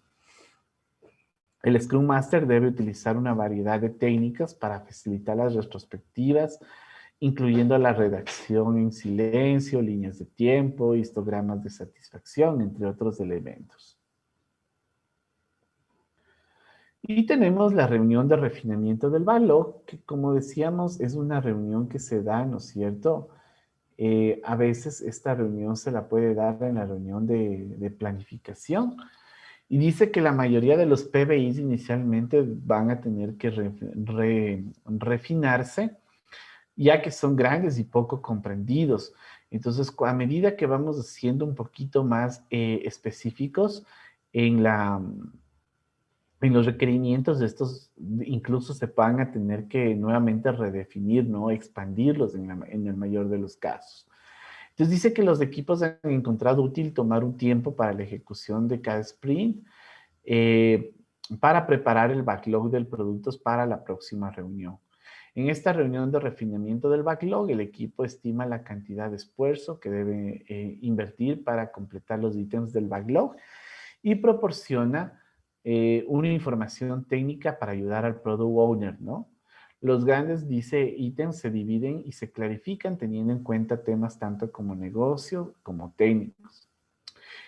El Scrum Master debe utilizar una variedad de técnicas para facilitar las retrospectivas, incluyendo la redacción en silencio, líneas de tiempo, histogramas de satisfacción, entre otros elementos. Y tenemos la reunión de refinamiento del backlog, que como decíamos es una reunión que se da, ¿no es cierto? A veces esta reunión se la puede dar en la reunión de planificación y dice que la mayoría de los PBIs inicialmente van a tener que refinarse, ya que son grandes y poco comprendidos. Entonces, a medida que vamos siendo un poquito más específicos en en los requerimientos de estos, incluso se van a tener que nuevamente redefinir, ¿no? Expandirlos en el mayor de los casos. Entonces dice que los equipos han encontrado útil tomar un tiempo para la ejecución de cada sprint para preparar el backlog del producto para la próxima reunión. En esta reunión de refinamiento del backlog, el equipo estima la cantidad de esfuerzo que debe invertir para completar los ítems del backlog y proporciona una información técnica para ayudar al product owner, ¿no? Los grandes, dice, ítems se dividen y se clarifican teniendo en cuenta temas tanto como negocio como técnicos.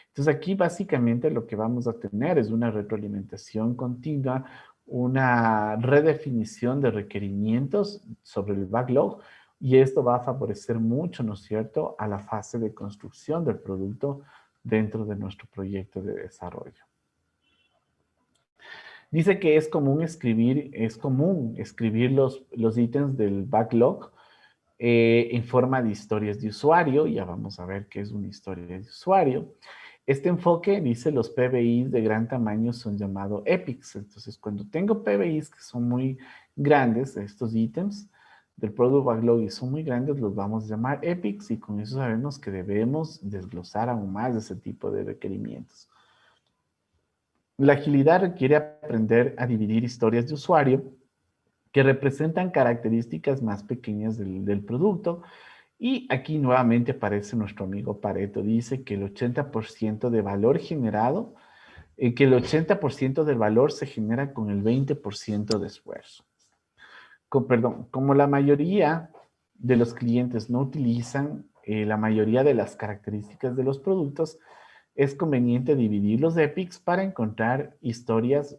Entonces aquí básicamente lo que vamos a tener es una retroalimentación continua, una redefinición de requerimientos sobre el backlog y esto va a favorecer mucho, ¿no es cierto?, a la fase de construcción del producto dentro de nuestro proyecto de desarrollo. Dice que es común escribir los ítems del backlog en forma de historias de usuario. Ya vamos a ver qué es una historia de usuario. Este enfoque, dice, los PBIs de gran tamaño son llamados epics. Entonces, cuando tengo PBIs que son muy grandes, estos ítems del Product Backlog y son muy grandes, los vamos a llamar epics y con eso sabemos que debemos desglosar aún más ese tipo de requerimientos. La agilidad requiere aprender a dividir historias de usuario que representan características más pequeñas del producto. Y aquí nuevamente aparece nuestro amigo Pareto. Dice que el 80% de valor generado, que el 80% del valor se genera con el 20% de esfuerzo. Perdón, como la mayoría de los clientes no utilizan la mayoría de las características de los productos, es conveniente dividir los epics para encontrar historias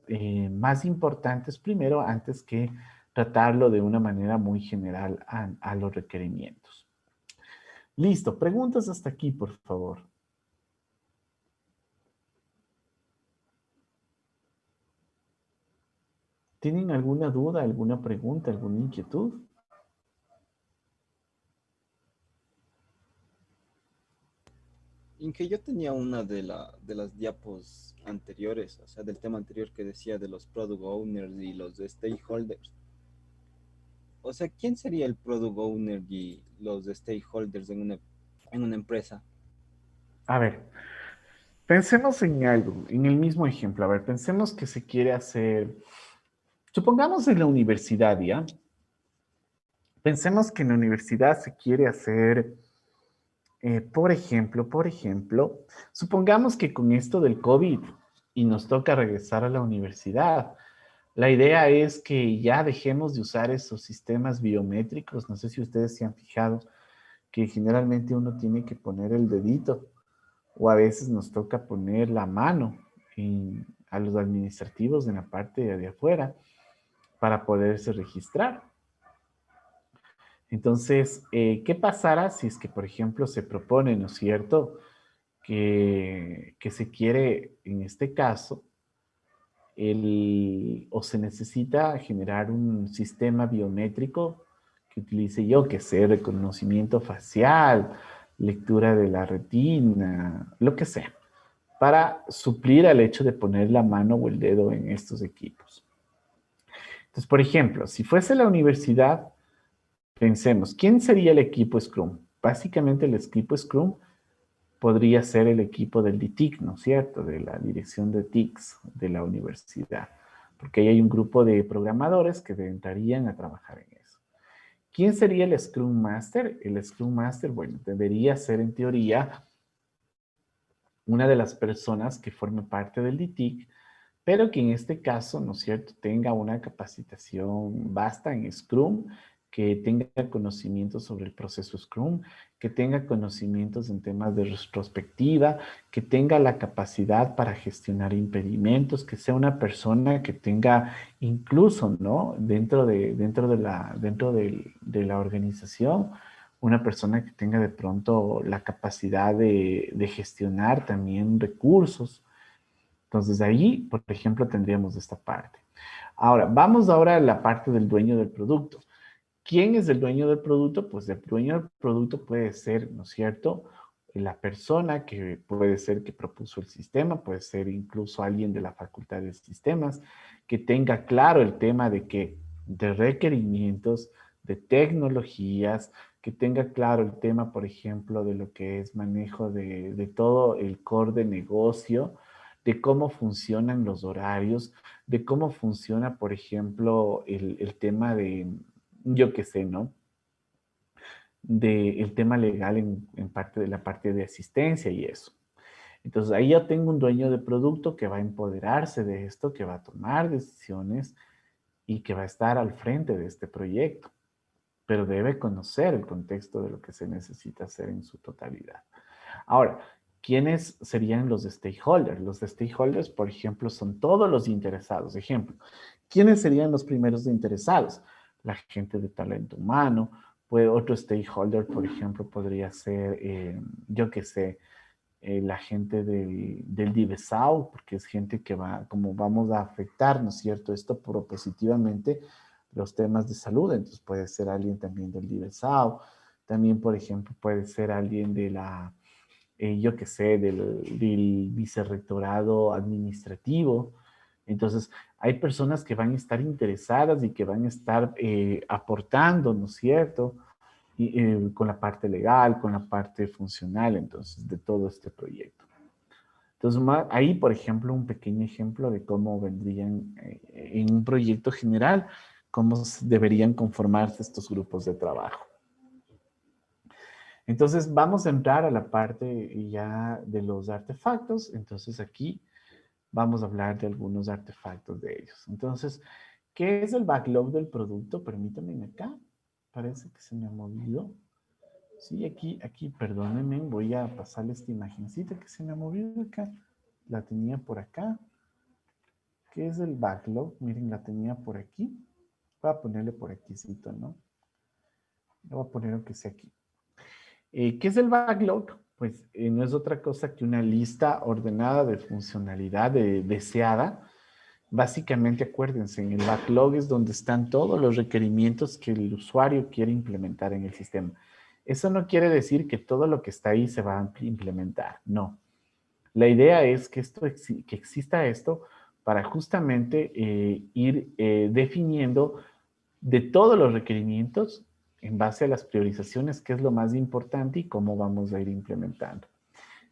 más importantes primero antes que tratarlo de una manera muy general a los requerimientos. Listo, preguntas hasta aquí, por favor. ¿Tienen alguna duda, alguna pregunta, alguna inquietud? En que yo tenía una de las diapos anteriores, o sea, del tema anterior que decía de los product owners y los stakeholders. O sea, ¿quién sería el product owner y los stakeholders en una empresa? A ver, pensemos en algo, en el mismo ejemplo. A ver, pensemos que se quiere hacer, supongamos en la universidad, ¿ya? Pensemos que en la universidad se quiere hacer, por ejemplo, supongamos que con esto del COVID y nos toca regresar a la universidad, la idea es que ya dejemos de usar esos sistemas biométricos. No sé si ustedes se han fijado que generalmente uno tiene que poner el dedito o a veces nos toca poner la mano a los administrativos en la parte de afuera para poderse registrar. Entonces, ¿qué pasará si es que, por ejemplo, se propone, ¿no es cierto?, que se quiere, en este caso, o se necesita generar un sistema biométrico que utilice yo, que sea reconocimiento facial, lectura de la retina, lo que sea. para suplir al hecho de poner la mano o el dedo en estos equipos. Entonces, por ejemplo, si fuese la universidad, pensemos, ¿quién sería el equipo Scrum? Básicamente el equipo Scrum podría ser el equipo del DITIC, ¿no es cierto? De la dirección de TICs de la universidad, porque ahí hay un grupo de programadores que entrarían a trabajar en eso. ¿Quién sería el Scrum Master? El Scrum Master, bueno, debería ser en teoría una de las personas que forme parte del DITIC, pero que en este caso, ¿no es cierto?, tenga una capacitación vasta en Scrum, que tenga conocimientos sobre el proceso Scrum, que tenga conocimientos en temas de retrospectiva, que tenga la capacidad para gestionar impedimentos, que sea una persona que tenga incluso, ¿no?, dentro de la organización, una persona que tenga de pronto la capacidad de gestionar también recursos. Entonces, ahí, por ejemplo, tendríamos esta parte. Ahora, vamos ahora a la parte del dueño del producto. ¿Quién es el dueño del producto? Pues el dueño del producto puede ser, ¿no es cierto?, la persona que puede ser que propuso el sistema, puede ser incluso alguien de la Facultad de Sistemas, que tenga claro el tema de requerimientos, de tecnologías, que tenga claro el tema, por ejemplo, de lo que es manejo de todo el core de negocio, de cómo funcionan los horarios, de cómo funciona, por ejemplo, el tema de, yo qué sé, ¿no? Del tema legal en parte de la parte de asistencia y eso. Entonces, ahí ya tengo un dueño de producto que va a empoderarse de esto, que va a tomar decisiones y que va a estar al frente de este proyecto, pero debe conocer el contexto de lo que se necesita hacer en su totalidad. Ahora, ¿quiénes serían los stakeholders? Los stakeholders, por ejemplo, son todos los interesados. Ejemplo, ¿quiénes serían los primeros interesados? La gente de talento humano. Otro stakeholder, por ejemplo, podría ser, yo qué sé, la gente del DIVESAU, porque es gente que va, como vamos a afectar, ¿no es cierto?, esto positivamente los temas de salud. Entonces puede ser alguien también del DIVESAU. También, por ejemplo, puede ser alguien de la yo qué sé, del vicerrectorado administrativo. Entonces, hay personas que van a estar interesadas y que van a estar aportando, ¿no es cierto? Con la parte legal, con la parte funcional, entonces, de todo este proyecto. Entonces, ahí, por ejemplo, un pequeño ejemplo de cómo vendrían en un proyecto general, cómo deberían conformarse estos grupos de trabajo. Entonces vamos a entrar a la parte ya de los artefactos. Entonces aquí vamos a hablar de algunos artefactos de ellos. Entonces, ¿qué es el backlog del producto? Permítanme acá. Parece que se me ha movido. Sí, aquí, perdónenme, voy a pasarle esta imagencita que se me ha movido acá. La tenía por acá. ¿Qué es el backlog? Miren, la tenía por aquí. Voy a ponerle por aquí, ¿no? Le voy a poner aunque sea aquí. ¿Qué es el backlog? Pues no es otra cosa que una lista ordenada de funcionalidad deseada. Básicamente, acuérdense, en el backlog es donde están todos los requerimientos que el usuario quiere implementar en el sistema. Eso no quiere decir que todo lo que está ahí se va a implementar, no. La idea es que exista esto para justamente ir definiendo de todos los requerimientos en base a las priorizaciones, qué es lo más importante y cómo vamos a ir implementando.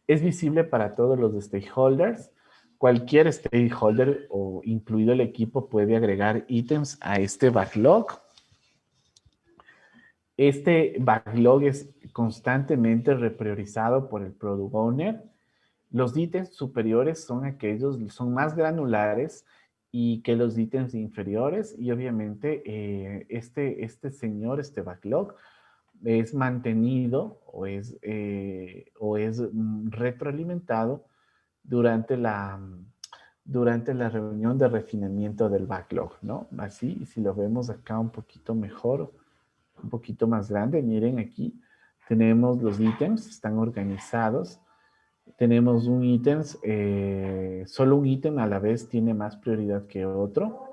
Es visible para todos los stakeholders. Cualquier stakeholder o incluido el equipo puede agregar ítems a este backlog. Este backlog es constantemente repriorizado por el Product Owner. Los ítems superiores son aquellos, son más granulares y que los ítems inferiores, y obviamente este backlog es mantenido o es retroalimentado durante la reunión de refinamiento del backlog, ¿no? Así, si lo vemos acá un poquito mejor, un poquito más grande, miren aquí, tenemos los ítems, están organizados. Tenemos un ítem, solo un ítem a la vez tiene más prioridad que otro,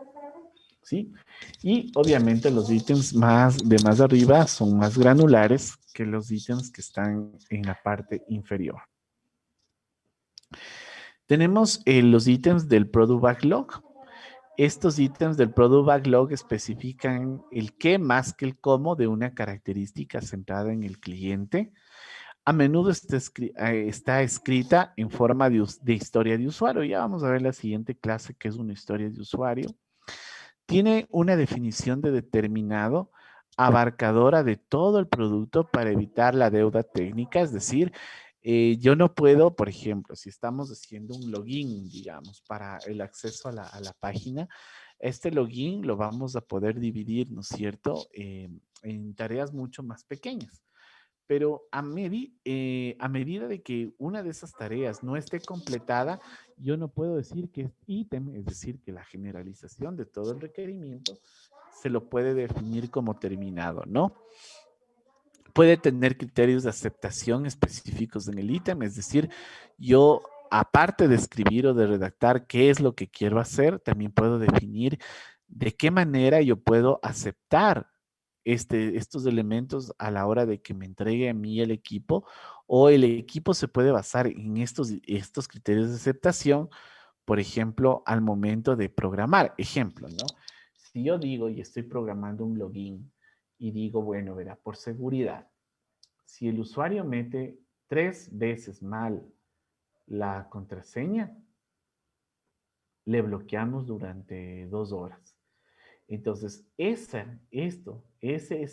¿sí? Y obviamente los ítems de más arriba son más granulares que los ítems que están en la parte inferior. Tenemos los ítems del Product Backlog. Estos ítems del Product Backlog especifican el qué más que el cómo de una característica centrada en el cliente. A menudo está escrita en forma de historia de usuario. Ya vamos a ver la siguiente clase, que es una historia de usuario. Tiene una definición de determinado abarcadora de todo el producto para evitar la deuda técnica, es decir, yo no puedo, por ejemplo, si estamos haciendo un login, digamos, para el acceso a la página, este login lo vamos a poder dividir, ¿no es cierto?, en tareas mucho más pequeñas. Pero a medida de que una de esas tareas no esté completada, yo no puedo decir que es ítem, es decir, que la generalización de todo el requerimiento se lo puede definir como terminado, ¿no? Puede tener criterios de aceptación específicos en el ítem, es decir, yo, aparte de escribir o de redactar qué es lo que quiero hacer, también puedo definir de qué manera yo puedo aceptar estos elementos a la hora de que me entregue a mí el equipo, o el equipo se puede basar en estos criterios de aceptación, por ejemplo, al momento de programar. Ejemplo, ¿no? Si yo digo y estoy programando un login y digo, bueno, verá, por seguridad, si el usuario mete 3 veces mal la contraseña, le bloqueamos durante 2 horas. Entonces, ese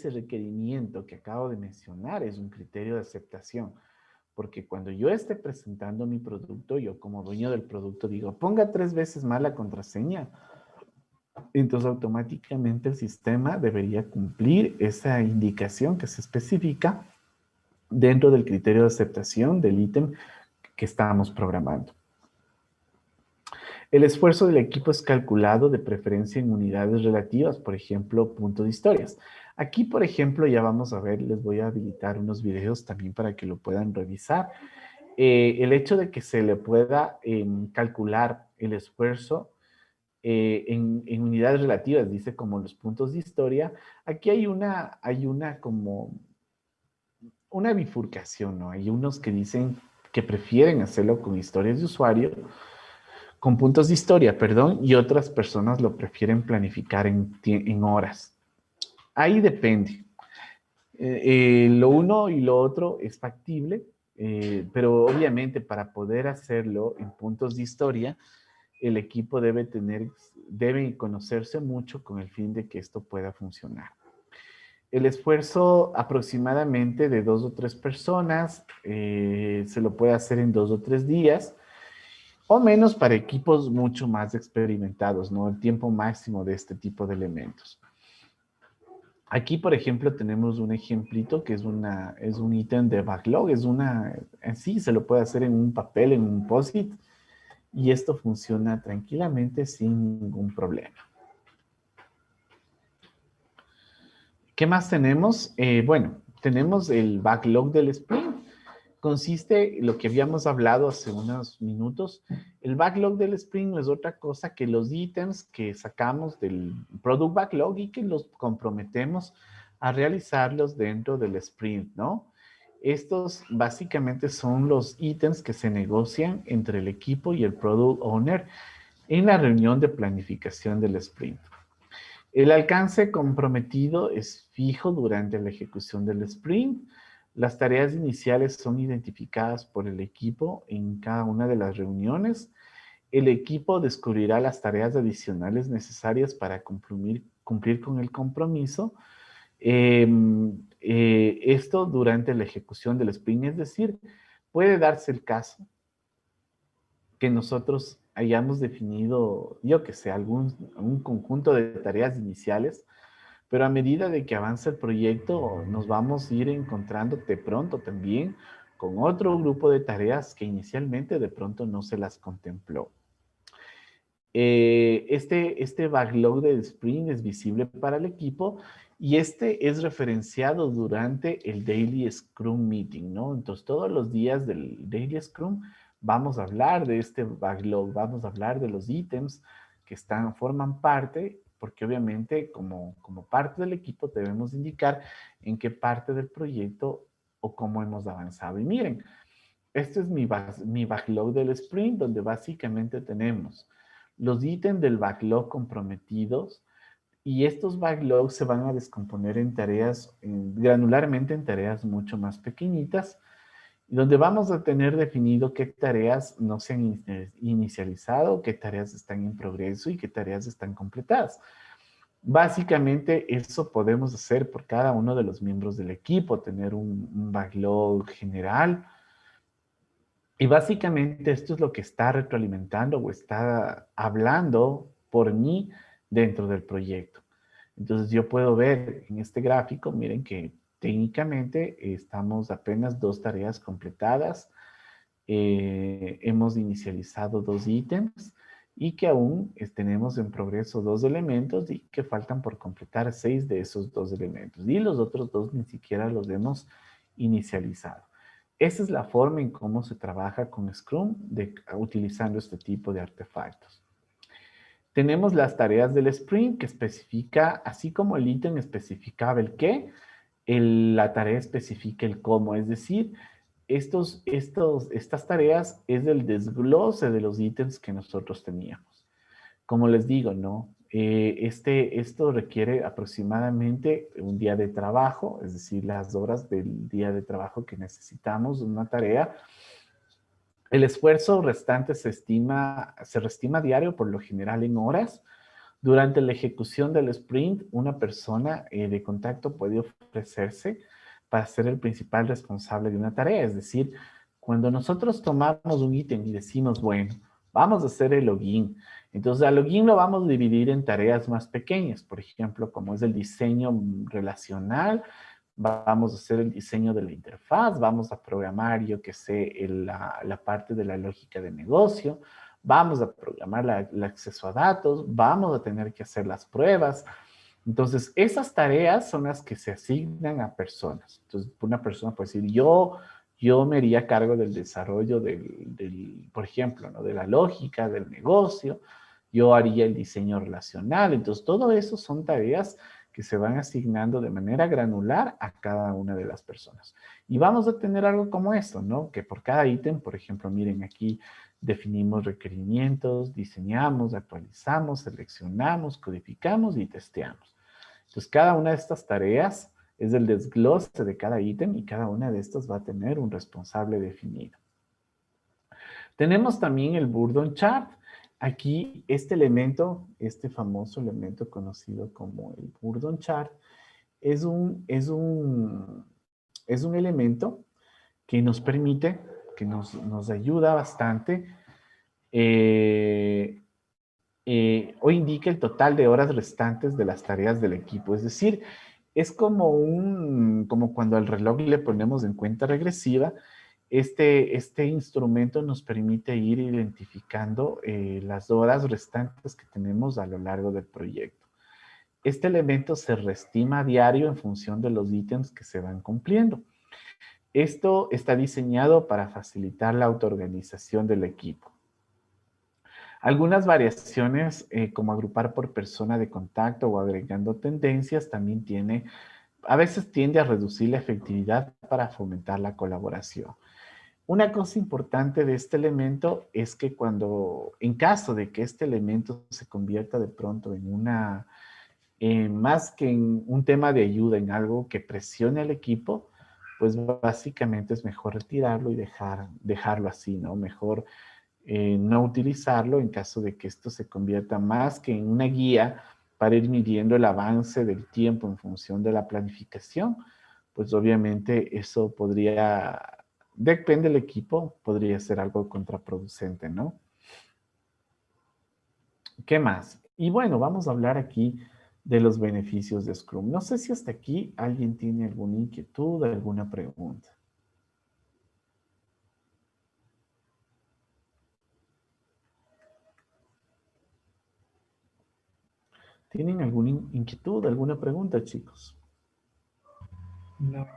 requerimiento que acabo de mencionar es un criterio de aceptación, porque cuando yo esté presentando mi producto, yo como dueño del producto digo, ponga 3 veces mal la contraseña, entonces automáticamente el sistema debería cumplir esa indicación que se especifica dentro del criterio de aceptación del ítem que estábamos programando. El esfuerzo del equipo es calculado de preferencia en unidades relativas, por ejemplo, punto de historias. Aquí, por ejemplo, ya vamos a ver, les voy a habilitar unos videos también para que lo puedan revisar. El hecho de que se le pueda calcular el esfuerzo en unidades relativas, dice como los puntos de historia, aquí hay una como una bifurcación, ¿no? Hay unos que dicen que prefieren hacerlo con historias de usuario, con puntos de historia, perdón, y otras personas lo prefieren planificar en horas. Ahí depende. Lo uno y lo otro es factible, pero obviamente para poder hacerlo en puntos de historia, el equipo debe conocerse mucho con el fin de que esto pueda funcionar. El esfuerzo aproximadamente de 2 o 3 personas se lo puede hacer en 2 o 3 días o menos para equipos mucho más experimentados, ¿no? El tiempo máximo de este tipo de elementos. Aquí, por ejemplo, tenemos un ejemplito que es un ítem de backlog, en sí se lo puede hacer en un papel, en un post-it, y esto funciona tranquilamente sin ningún problema. ¿Qué más tenemos? Bueno, tenemos el backlog del sprint. Consiste, lo que habíamos hablado hace unos minutos, el backlog del sprint no es otra cosa que los ítems que sacamos del product backlog y que los comprometemos a realizarlos dentro del sprint, ¿no? Estos básicamente son los ítems que se negocian entre el equipo y el product owner en la reunión de planificación del sprint. El alcance comprometido es fijo durante la ejecución del sprint. Las tareas iniciales son identificadas por el equipo en cada una de las reuniones. El equipo descubrirá las tareas adicionales necesarias para cumplir con el compromiso. Esto durante la ejecución del sprint, es decir, puede darse el caso que nosotros hayamos definido, yo que sé, un conjunto de tareas iniciales, pero a medida de que avanza el proyecto, nos vamos a ir encontrando de pronto también con otro grupo de tareas que inicialmente de pronto no se las contempló. Este backlog del sprint es visible para el equipo y este es referenciado durante el Daily Scrum Meeting, ¿no? Entonces, todos los días del Daily Scrum vamos a hablar de este backlog, vamos a hablar de los ítems que forman parte, porque obviamente como parte del equipo debemos indicar en qué parte del proyecto o cómo hemos avanzado. Y miren, este es mi backlog del sprint, donde básicamente tenemos los ítems del backlog comprometidos y estos backlogs se van a descomponer en tareas, granularmente en tareas mucho más pequeñitas, donde vamos a tener definido qué tareas no se han inicializado, qué tareas están en progreso y qué tareas están completadas. Básicamente eso podemos hacer por cada uno de los miembros del equipo, tener un backlog general. Y básicamente esto es lo que está retroalimentando o está hablando por mí dentro del proyecto. Entonces yo puedo ver en este gráfico, miren que técnicamente estamos apenas 2 tareas completadas, hemos inicializado 2 ítems y que aún tenemos en progreso 2 elementos y que faltan por completar 6 de esos 2 elementos. Y los otros 2 ni siquiera los hemos inicializado. Esa es la forma en cómo se trabaja con Scrum utilizando este tipo de artefactos. Tenemos las tareas del sprint que especifica, así como el ítem especificaba el qué, la tarea especifica el cómo, es decir, estas tareas es el desglose de los ítems que nosotros teníamos. Como les digo, ¿no? Esto requiere aproximadamente un día de trabajo, es decir, las horas del día de trabajo que necesitamos de una tarea. El esfuerzo restante se reestima diario, por lo general en horas. Durante la ejecución del sprint, una persona de contacto puede ofrecerse para ser el principal responsable de una tarea. Es decir, cuando nosotros tomamos un ítem y decimos, bueno, vamos a hacer el login. Entonces, al login lo vamos a dividir en tareas más pequeñas. Por ejemplo, como es el diseño relacional, vamos a hacer el diseño de la interfaz, vamos a programar, yo que sé, la parte de la lógica de negocio, vamos a programar el acceso a datos, vamos a tener que hacer las pruebas. Entonces, esas tareas son las que se asignan a personas. Entonces, una persona puede decir, yo me haría cargo del desarrollo por ejemplo, ¿no? De la lógica del negocio, yo haría el diseño relacional. Entonces, todo eso son tareas que se van asignando de manera granular a cada una de las personas. Y vamos a tener algo como esto, ¿no? Que por cada ítem, por ejemplo, miren aquí, definimos requerimientos, diseñamos, actualizamos, seleccionamos, codificamos y testeamos. Entonces, cada una de estas tareas es el desglose de cada ítem y cada una de estas va a tener un responsable definido. Tenemos también el Burdon Chart. Aquí este elemento, este famoso elemento conocido como el Burdon Chart, es un elemento que nos permite, que nos ayuda bastante, o indica el total de horas restantes de las tareas del equipo. Es decir, es como cuando al reloj le ponemos en cuenta regresiva. Este instrumento nos permite ir identificando las horas restantes que tenemos a lo largo del proyecto. Este elemento se reestima a diario en función de los ítems que se van cumpliendo. Esto está diseñado para facilitar la autoorganización del equipo. Algunas variaciones, como agrupar por persona de contacto o agregando tendencias, también a veces tiende a reducir la efectividad para fomentar la colaboración. Una cosa importante de este elemento es que en caso de que este elemento se convierta de pronto más que en un tema de ayuda, en algo que presione al equipo, pues básicamente es mejor retirarlo y dejarlo así, ¿no? Mejor no utilizarlo en caso de que esto se convierta más que en una guía para ir midiendo el avance del tiempo en función de la planificación, pues obviamente eso depende del equipo, podría ser algo contraproducente, ¿no? ¿Qué más? Y bueno, vamos a hablar aquí de los beneficios de Scrum. No sé si hasta aquí alguien tiene alguna inquietud, alguna pregunta. ¿Tienen alguna inquietud, alguna pregunta, chicos? No.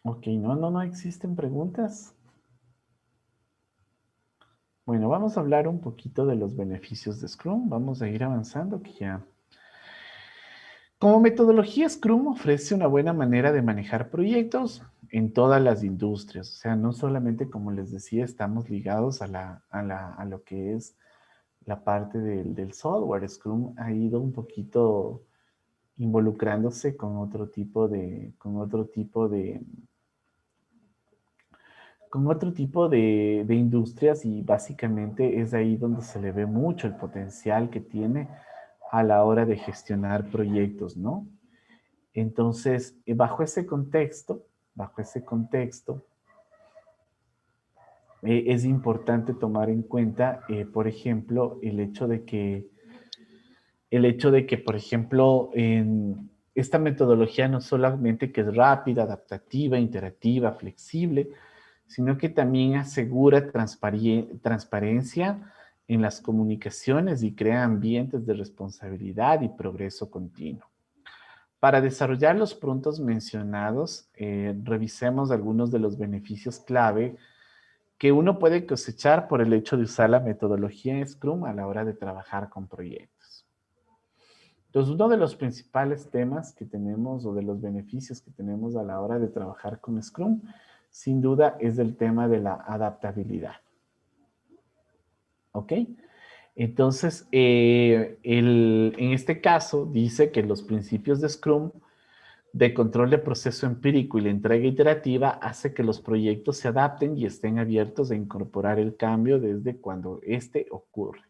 Ok, no existen preguntas. Bueno, vamos a hablar un poquito de los beneficios de Scrum. Vamos a ir avanzando, que Como metodología, Scrum ofrece una buena manera de manejar proyectos en todas las industrias. O sea, no solamente, como les decía, estamos ligados a lo que es la parte del software. Scrum ha ido un poquito involucrándose con otro tipo de industrias, y básicamente es ahí donde se le ve mucho el potencial que tiene a la hora de gestionar proyectos, ¿no? Entonces, bajo ese contexto, es importante tomar en cuenta, por ejemplo, por ejemplo, en esta metodología no solamente que es rápida, adaptativa, interactiva, flexible, sino que también asegura transparencia en las comunicaciones y crea ambientes de responsabilidad y progreso continuo. Para desarrollar los puntos mencionados, revisemos algunos de los beneficios clave que uno puede cosechar por el hecho de usar la metodología Scrum a la hora de trabajar con proyectos. Entonces, uno de los principales temas que tenemos o de los beneficios que tenemos a la hora de trabajar con Scrum, sin duda, es el tema de la adaptabilidad. ¿Ok? Entonces, en este caso, dice que los principios de Scrum de control de proceso empírico y la entrega iterativa hace que los proyectos se adapten y estén abiertos a incorporar el cambio desde cuando éste ocurre.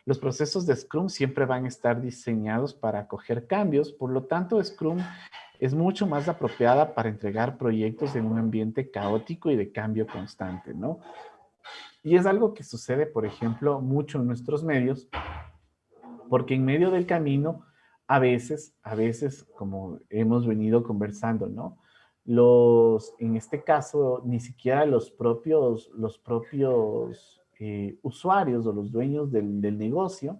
Los procesos de Scrum siempre van a estar diseñados para acoger cambios, por lo tanto, Scrum es mucho más apropiada para entregar proyectos en un ambiente caótico y de cambio constante, ¿no? Y es algo que sucede, por ejemplo, mucho en nuestros medios, porque en medio del camino, a veces, como hemos venido conversando, ¿no? En este caso, ni siquiera los propios usuarios o los dueños del negocio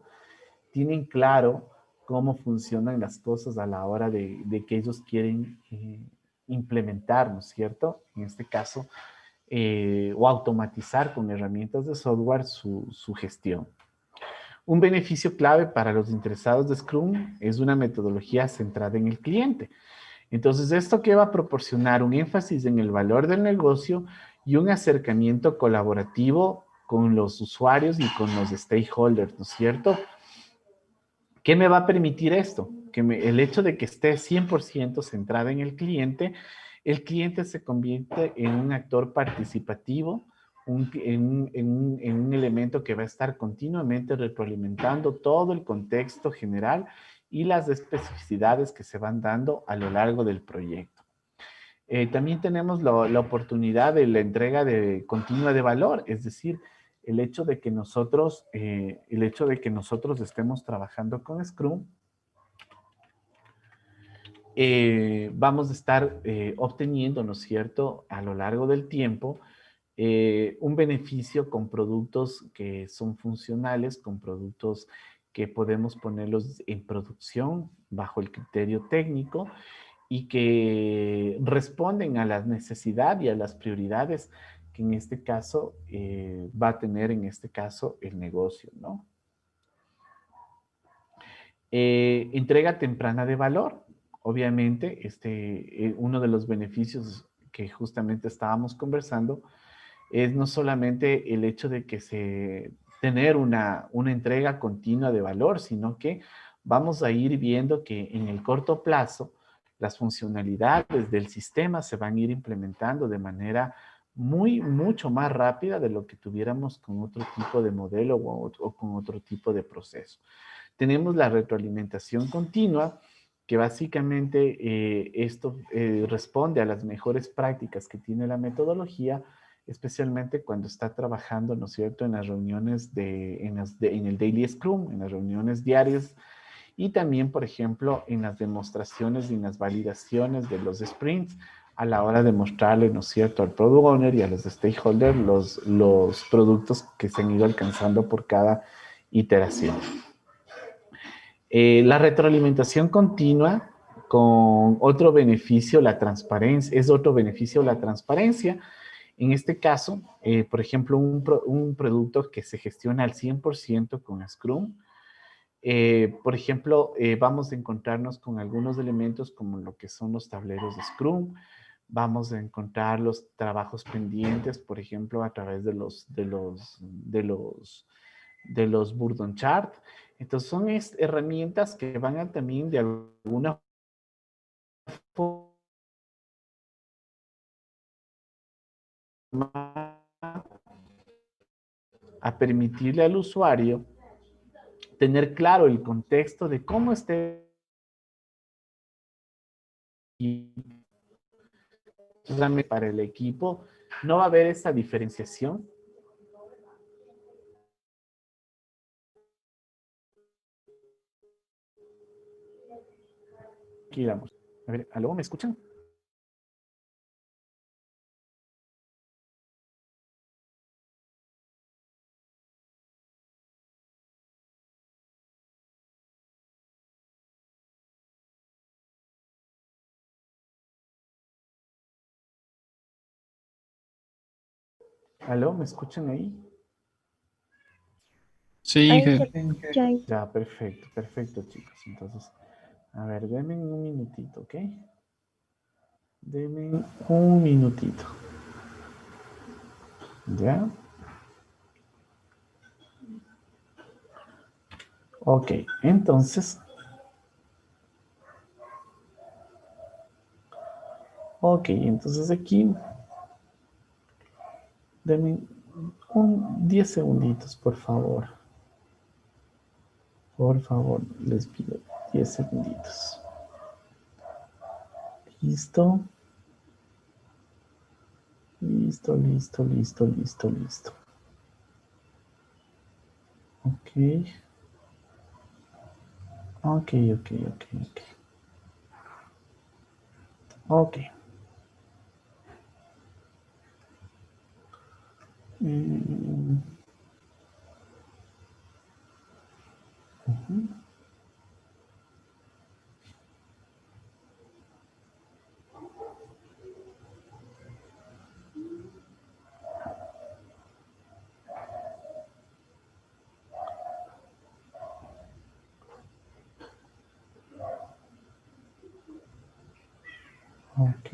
tienen claro cómo funcionan las cosas a la hora de que ellos quieren implementar, ¿no es cierto? En este caso, o automatizar con herramientas de software su gestión. Un beneficio clave para los interesados de Scrum es una metodología centrada en el cliente. Entonces, ¿esto qué va a proporcionar? Un énfasis en el valor del negocio y un acercamiento colaborativo con los usuarios y con los stakeholders, ¿no es cierto? ¿Qué me va a permitir esto? El hecho de que esté 100% centrada en el cliente se convierte en un actor participativo, en un elemento que va a estar continuamente retroalimentando todo el contexto general y las especificidades que se van dando a lo largo del proyecto. También tenemos la oportunidad de la entrega continua de valor, es decir, el hecho de que nosotros estemos trabajando con Scrum, vamos a estar obteniendo, ¿no es cierto?, a lo largo del tiempo, un beneficio con productos que son funcionales, con productos que podemos ponerlos en producción bajo el criterio técnico y que responden a las necesidades y a las prioridades que en este caso va a tener el negocio, ¿no? Entrega temprana de valor. Obviamente, uno de los beneficios que justamente estábamos conversando es no solamente el hecho de que tener una entrega continua de valor, sino que vamos a ir viendo que en el corto plazo las funcionalidades del sistema se van a ir implementando de manera mucho más rápida de lo que tuviéramos con otro tipo de modelo o con otro tipo de proceso. Tenemos la retroalimentación continua, que básicamente esto responde a las mejores prácticas que tiene la metodología, especialmente cuando está trabajando, ¿no es cierto?, en las reuniones en el Daily Scrum, en las reuniones diarias, y también, por ejemplo, en las demostraciones y en las validaciones de los sprints, a la hora de mostrarle, ¿no es cierto?, al Product Owner y a los stakeholders los productos que se han ido alcanzando por cada iteración. La retroalimentación continua con otro beneficio, la transparencia, es otro beneficio la transparencia. En este caso, por ejemplo, un producto que se gestiona al 100% con Scrum, Por ejemplo, vamos a encontrarnos con algunos elementos como lo que son los tableros de Scrum. Vamos a encontrar los trabajos pendientes, por ejemplo, a través de los Burdon Chart. Entonces, son herramientas que van a también de alguna forma a permitirle al usuario tener claro el contexto de cómo esté para el equipo. No va a haber esa diferenciación. Aquí vamos. A ver, ¿aló? ¿Me escuchan? ¿Aló? ¿Me escuchan ahí? Sí, Ahí Ger. se escucha ahí. Ya, perfecto, perfecto, chicos. Entonces, a ver, denme un minutito, ¿ok? Denme un minutito. ¿Ya? Ok, entonces, aquí, denme 10 segunditos, por favor. Por favor, les pido 10 segunditos. Listo. Listo, listo, listo, listo, listo. Ok. Ok, ok, ok, ok. Ok. Mm, ujú. Ok.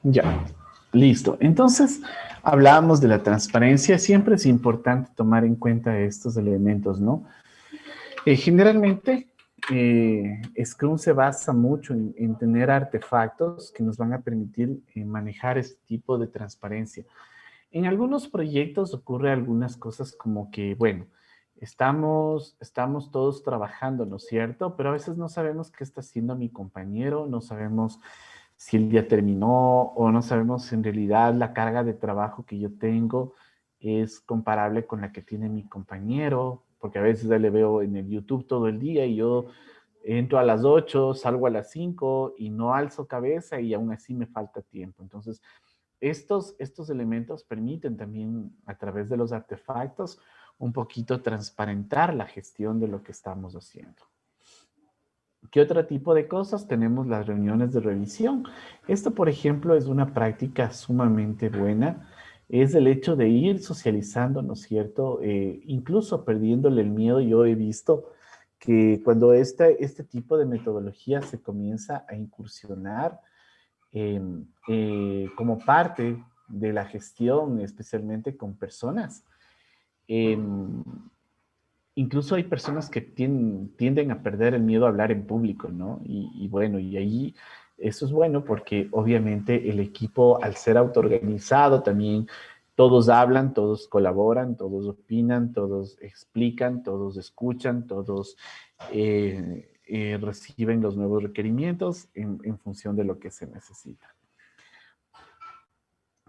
Ya, listo. Entonces, hablábamos de la transparencia. Siempre es importante tomar en cuenta estos elementos, ¿no? Generalmente, Scrum se basa mucho en tener artefactos que nos van a permitir manejar este tipo de transparencia. En algunos proyectos ocurre algunas cosas como que, bueno, estamos todos trabajando, ¿no es cierto? Pero a veces no sabemos qué está haciendo mi compañero, no sabemos si el día terminó o no sabemos si en realidad la carga de trabajo que yo tengo es comparable con la que tiene mi compañero, porque a veces ya le veo en el YouTube todo el día y yo entro a las 8, salgo a las 5 y no alzo cabeza y aún así me falta tiempo. Entonces, estos elementos permiten también a través de los artefactos un poquito transparentar la gestión de lo que estamos haciendo. ¿Qué otro tipo de cosas? Tenemos las reuniones de revisión. Esto, por ejemplo, es una práctica sumamente buena. Es el hecho de ir socializando, ¿no es cierto? Incluso perdiéndole el miedo, yo he visto que cuando este tipo de metodología se comienza a incursionar como parte de la gestión, especialmente con personas, em, incluso hay personas que tienden a perder el miedo a hablar en público, ¿no? Y bueno, y ahí eso es bueno porque obviamente el equipo, al ser autoorganizado, también todos hablan, todos colaboran, todos opinan, todos explican, todos escuchan, todos reciben los nuevos requerimientos en función de lo que se necesita.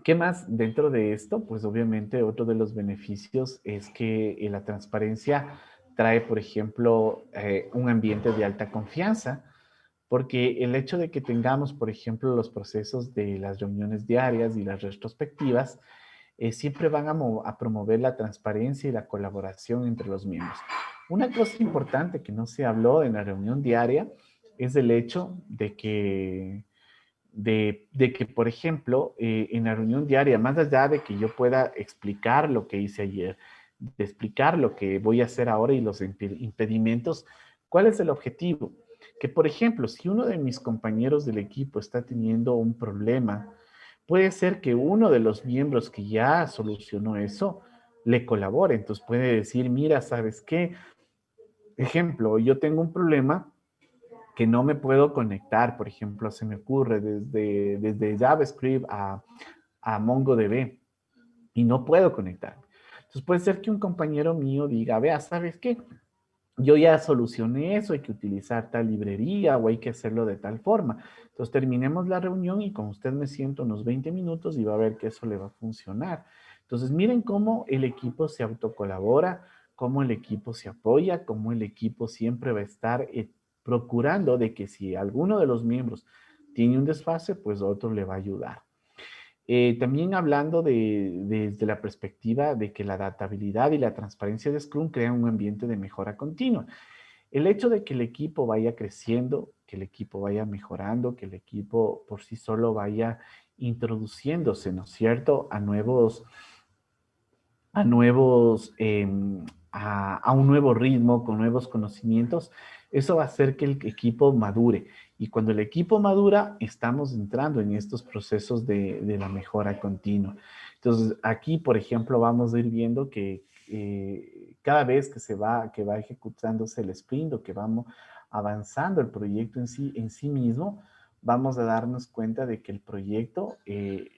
¿Qué más dentro de esto? Pues obviamente otro de los beneficios es que la transparencia trae, por ejemplo, un ambiente de alta confianza, porque el hecho de que tengamos, por ejemplo, los procesos de las reuniones diarias y las retrospectivas, siempre van a promover la transparencia y la colaboración entre los miembros. Una cosa importante que no se habló en la reunión diaria es el hecho de que, por ejemplo, en la reunión diaria, más allá de que yo pueda explicar lo que hice ayer, de explicar lo que voy a hacer ahora y los impedimentos, ¿cuál es el objetivo? Que, por ejemplo, si uno de mis compañeros del equipo está teniendo un problema, puede ser que uno de los miembros que ya solucionó eso le colabore. Entonces puede decir, mira, ¿sabes qué? Ejemplo, yo tengo un problema que no me puedo conectar, por ejemplo, se me ocurre desde JavaScript a MongoDB y no puedo conectarme. Entonces puede ser que un compañero mío diga, vea, ¿sabes qué? Yo ya solucioné eso, hay que utilizar tal librería o hay que hacerlo de tal forma. Entonces terminemos la reunión y con usted me siento unos 20 minutos y va a ver que eso le va a funcionar. Entonces miren cómo el equipo se autocolabora, cómo el equipo se apoya, cómo el equipo siempre va a estar procurando de que si alguno de los miembros tiene un desfase, pues otro le va a ayudar. También hablando desde la perspectiva de que la adaptabilidad y la transparencia de Scrum crean un ambiente de mejora continua. El hecho de que el equipo vaya creciendo, que el equipo vaya mejorando, que el equipo por sí solo vaya introduciéndose, ¿no es cierto?, a un nuevo ritmo, con nuevos conocimientos, eso va a hacer que el equipo madure. Y cuando el equipo madura, estamos entrando en estos procesos de la mejora continua. Entonces, aquí, por ejemplo, vamos a ir viendo que cada vez que va ejecutándose el sprint o que vamos avanzando el proyecto en sí mismo, vamos a darnos cuenta de que el proyecto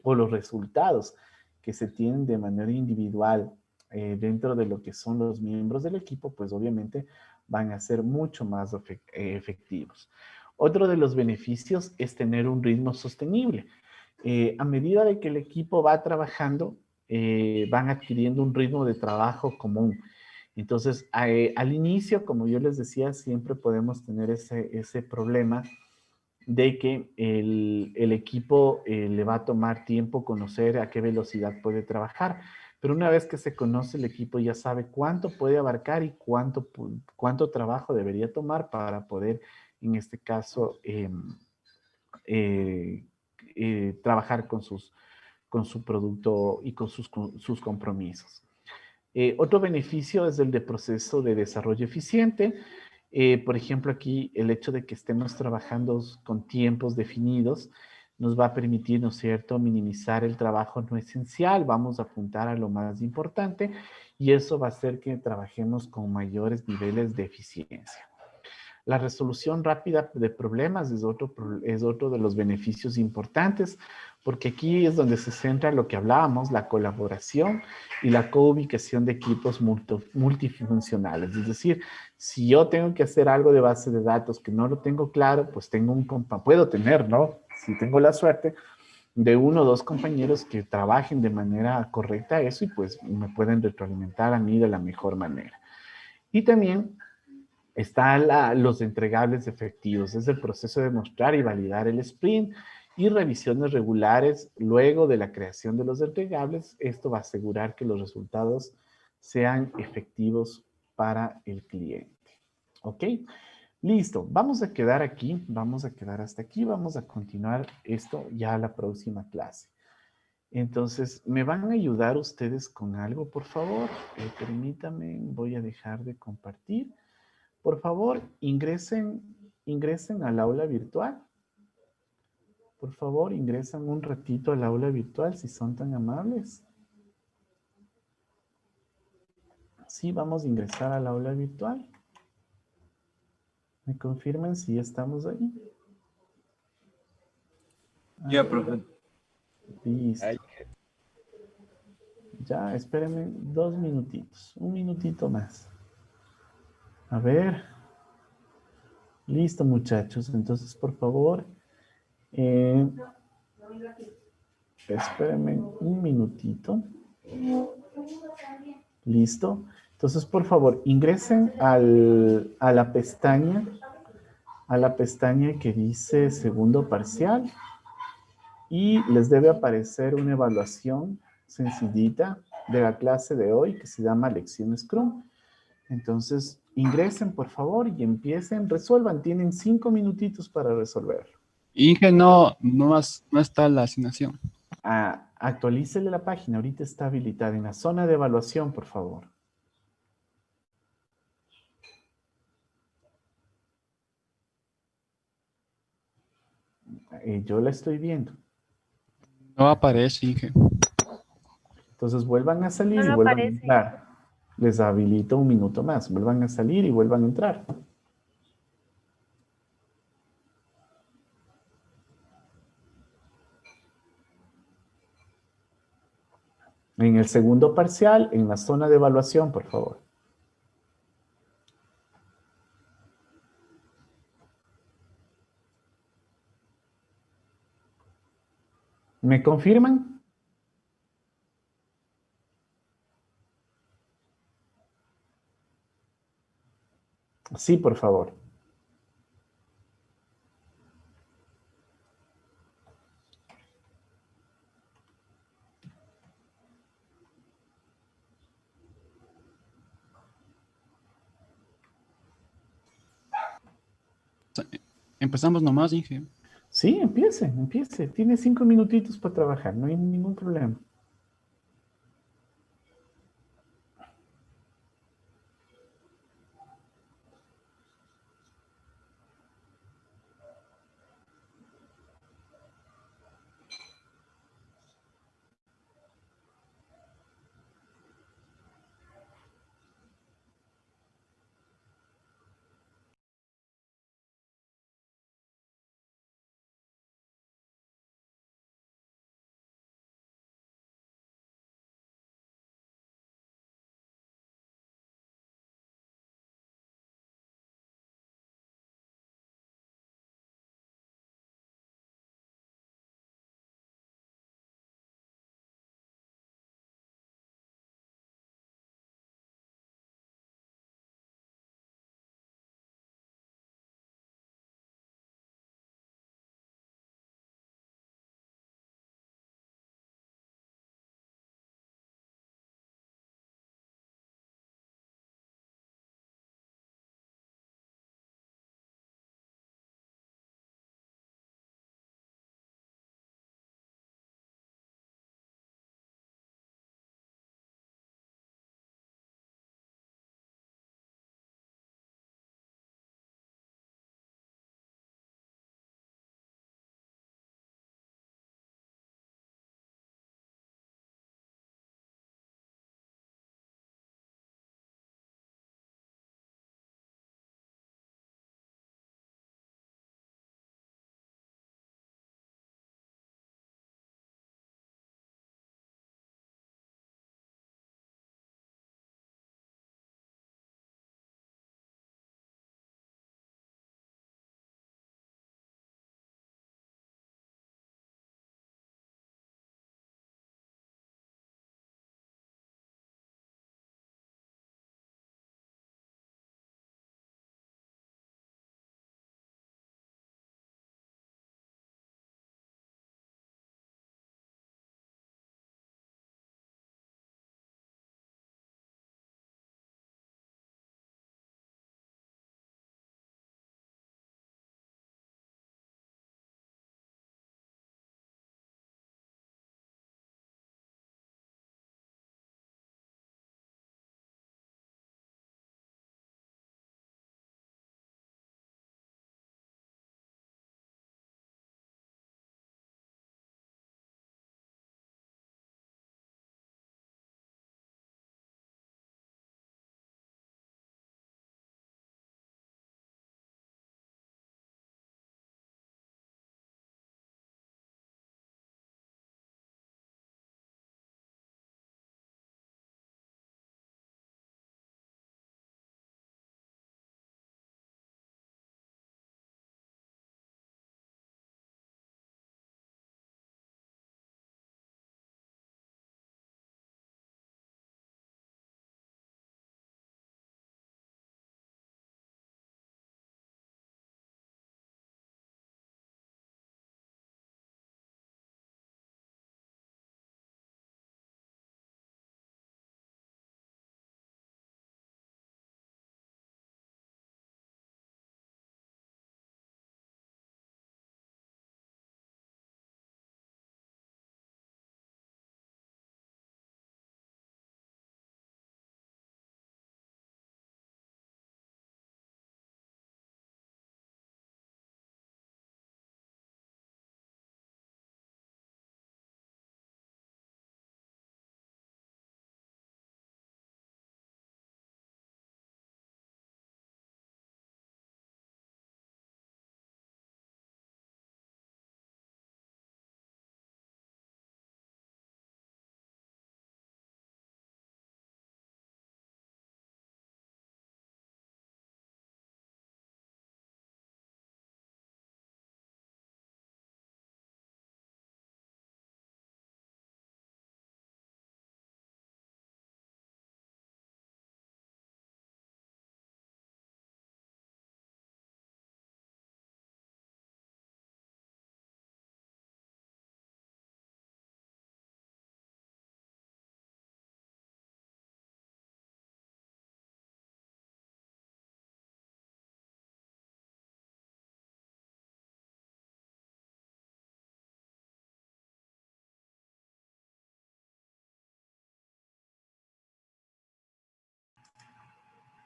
o los resultados que se tienen de manera individual dentro de lo que son los miembros del equipo, pues obviamente van a ser mucho más efectivos. Otro de los beneficios es tener un ritmo sostenible. A medida de que el equipo va trabajando, van adquiriendo un ritmo de trabajo común. Entonces, al inicio, como yo les decía, siempre podemos tener ese problema de que el equipo le va a tomar tiempo conocer a qué velocidad puede trabajar. Pero una vez que se conoce, el equipo ya sabe cuánto puede abarcar y cuánto trabajo debería tomar para poder, en este caso, eh, trabajar con su producto y con sus compromisos. Otro beneficio es el de proceso de desarrollo eficiente. Por ejemplo, aquí el hecho de que estemos trabajando con tiempos definidos nos va a permitir, ¿no es cierto?, minimizar el trabajo no esencial, vamos a apuntar a lo más importante y eso va a hacer que trabajemos con mayores niveles de eficiencia. La resolución rápida de problemas es otro de los beneficios importantes, porque aquí es donde se centra lo que hablábamos, la colaboración y la coubicación de equipos multifuncionales. Es decir, si yo tengo que hacer algo de base de datos que no lo tengo claro, pues puedo tener, ¿no? Si tengo la suerte de uno o dos compañeros que trabajen de manera correcta eso y pues me pueden retroalimentar a mí de la mejor manera. Y también están los entregables efectivos, es el proceso de mostrar y validar el sprint y revisiones regulares luego de la creación de los entregables. Esto va a asegurar que los resultados sean efectivos para el cliente. ¿Ok? Listo, vamos a quedar aquí, vamos a quedar hasta aquí, vamos a continuar esto ya la próxima clase. Entonces, ¿me van a ayudar ustedes con algo, por favor? Permítanme, voy a dejar de compartir. Por favor, ingresen al aula virtual. Por favor, ingresan un ratito al aula virtual si son tan amables. Sí, vamos a ingresar al aula virtual. ¿Me confirman si ya estamos ahí? Ya, profe. Listo. Ay, Ya, espérenme 2 minutitos, un minutito más. A ver, listo muchachos, entonces por favor, eh, espérenme un minutito. Listo. Entonces por favor, ingresen a la pestaña que dice segundo parcial y les debe aparecer una evaluación sencillita de la clase de hoy que se llama Lección Scrum. Entonces, ingresen por favor y empiecen, resuelvan. Tienen 5 minutitos para resolverlo. Inge, no está la asignación. Actualícele la página, ahorita está habilitada en la zona de evaluación, por favor. Yo la estoy viendo. No aparece, Inge. Entonces vuelvan a salir No y lo vuelvan a aparece. entrar. Les habilito un minuto más. Vuelvan a salir y vuelvan a entrar. En el segundo parcial, en la zona de evaluación, por favor. ¿Me confirman? Sí, por favor. Empezamos nomás, Inge. Sí, empiece, empiece. Tiene 5 minutitos para trabajar, no hay ningún problema.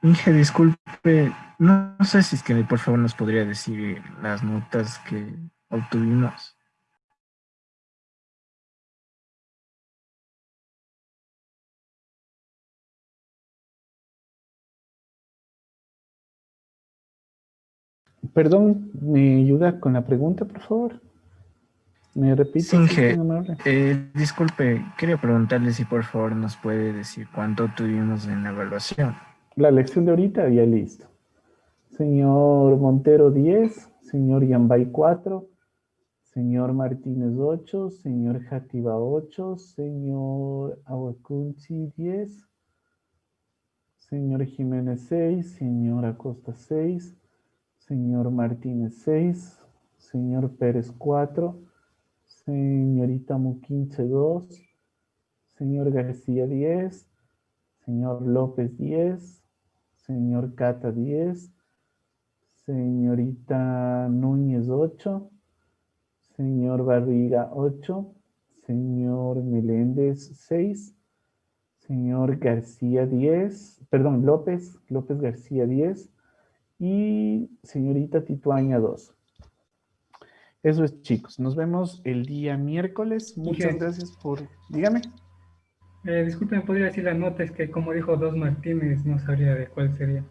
Inge, disculpe, no sé si es que por favor nos podría decir las notas que obtuvimos. Perdón, ¿me ayuda con la pregunta, por favor? ¿Me repite, Sí, si es tan Inge, amable? disculpe, quería preguntarle si por favor nos puede decir cuánto obtuvimos en la evaluación. La lección de ahorita, ya listo. Señor Montero 10, señor Yambay 4, señor Martínez 8, señor Jativa 8, señor Aguacunchi 10, señor Jiménez 6, señor Acosta 6, señor Martínez 6, señor Pérez 4, señorita Muquinche 2, señor García 10, señor López 10, señor Cata 10, señorita Núñez 8, señor Barriga 8, señor Meléndez 6, señor García 10, perdón, López García 10 y señorita Tituaña 2. Eso es, chicos. Nos vemos el día miércoles. Muchas Inge, gracias por... Dígame. disculpe, ¿me podría decir la nota? Es que como dijo Dos Martínez, no sabría de cuál sería.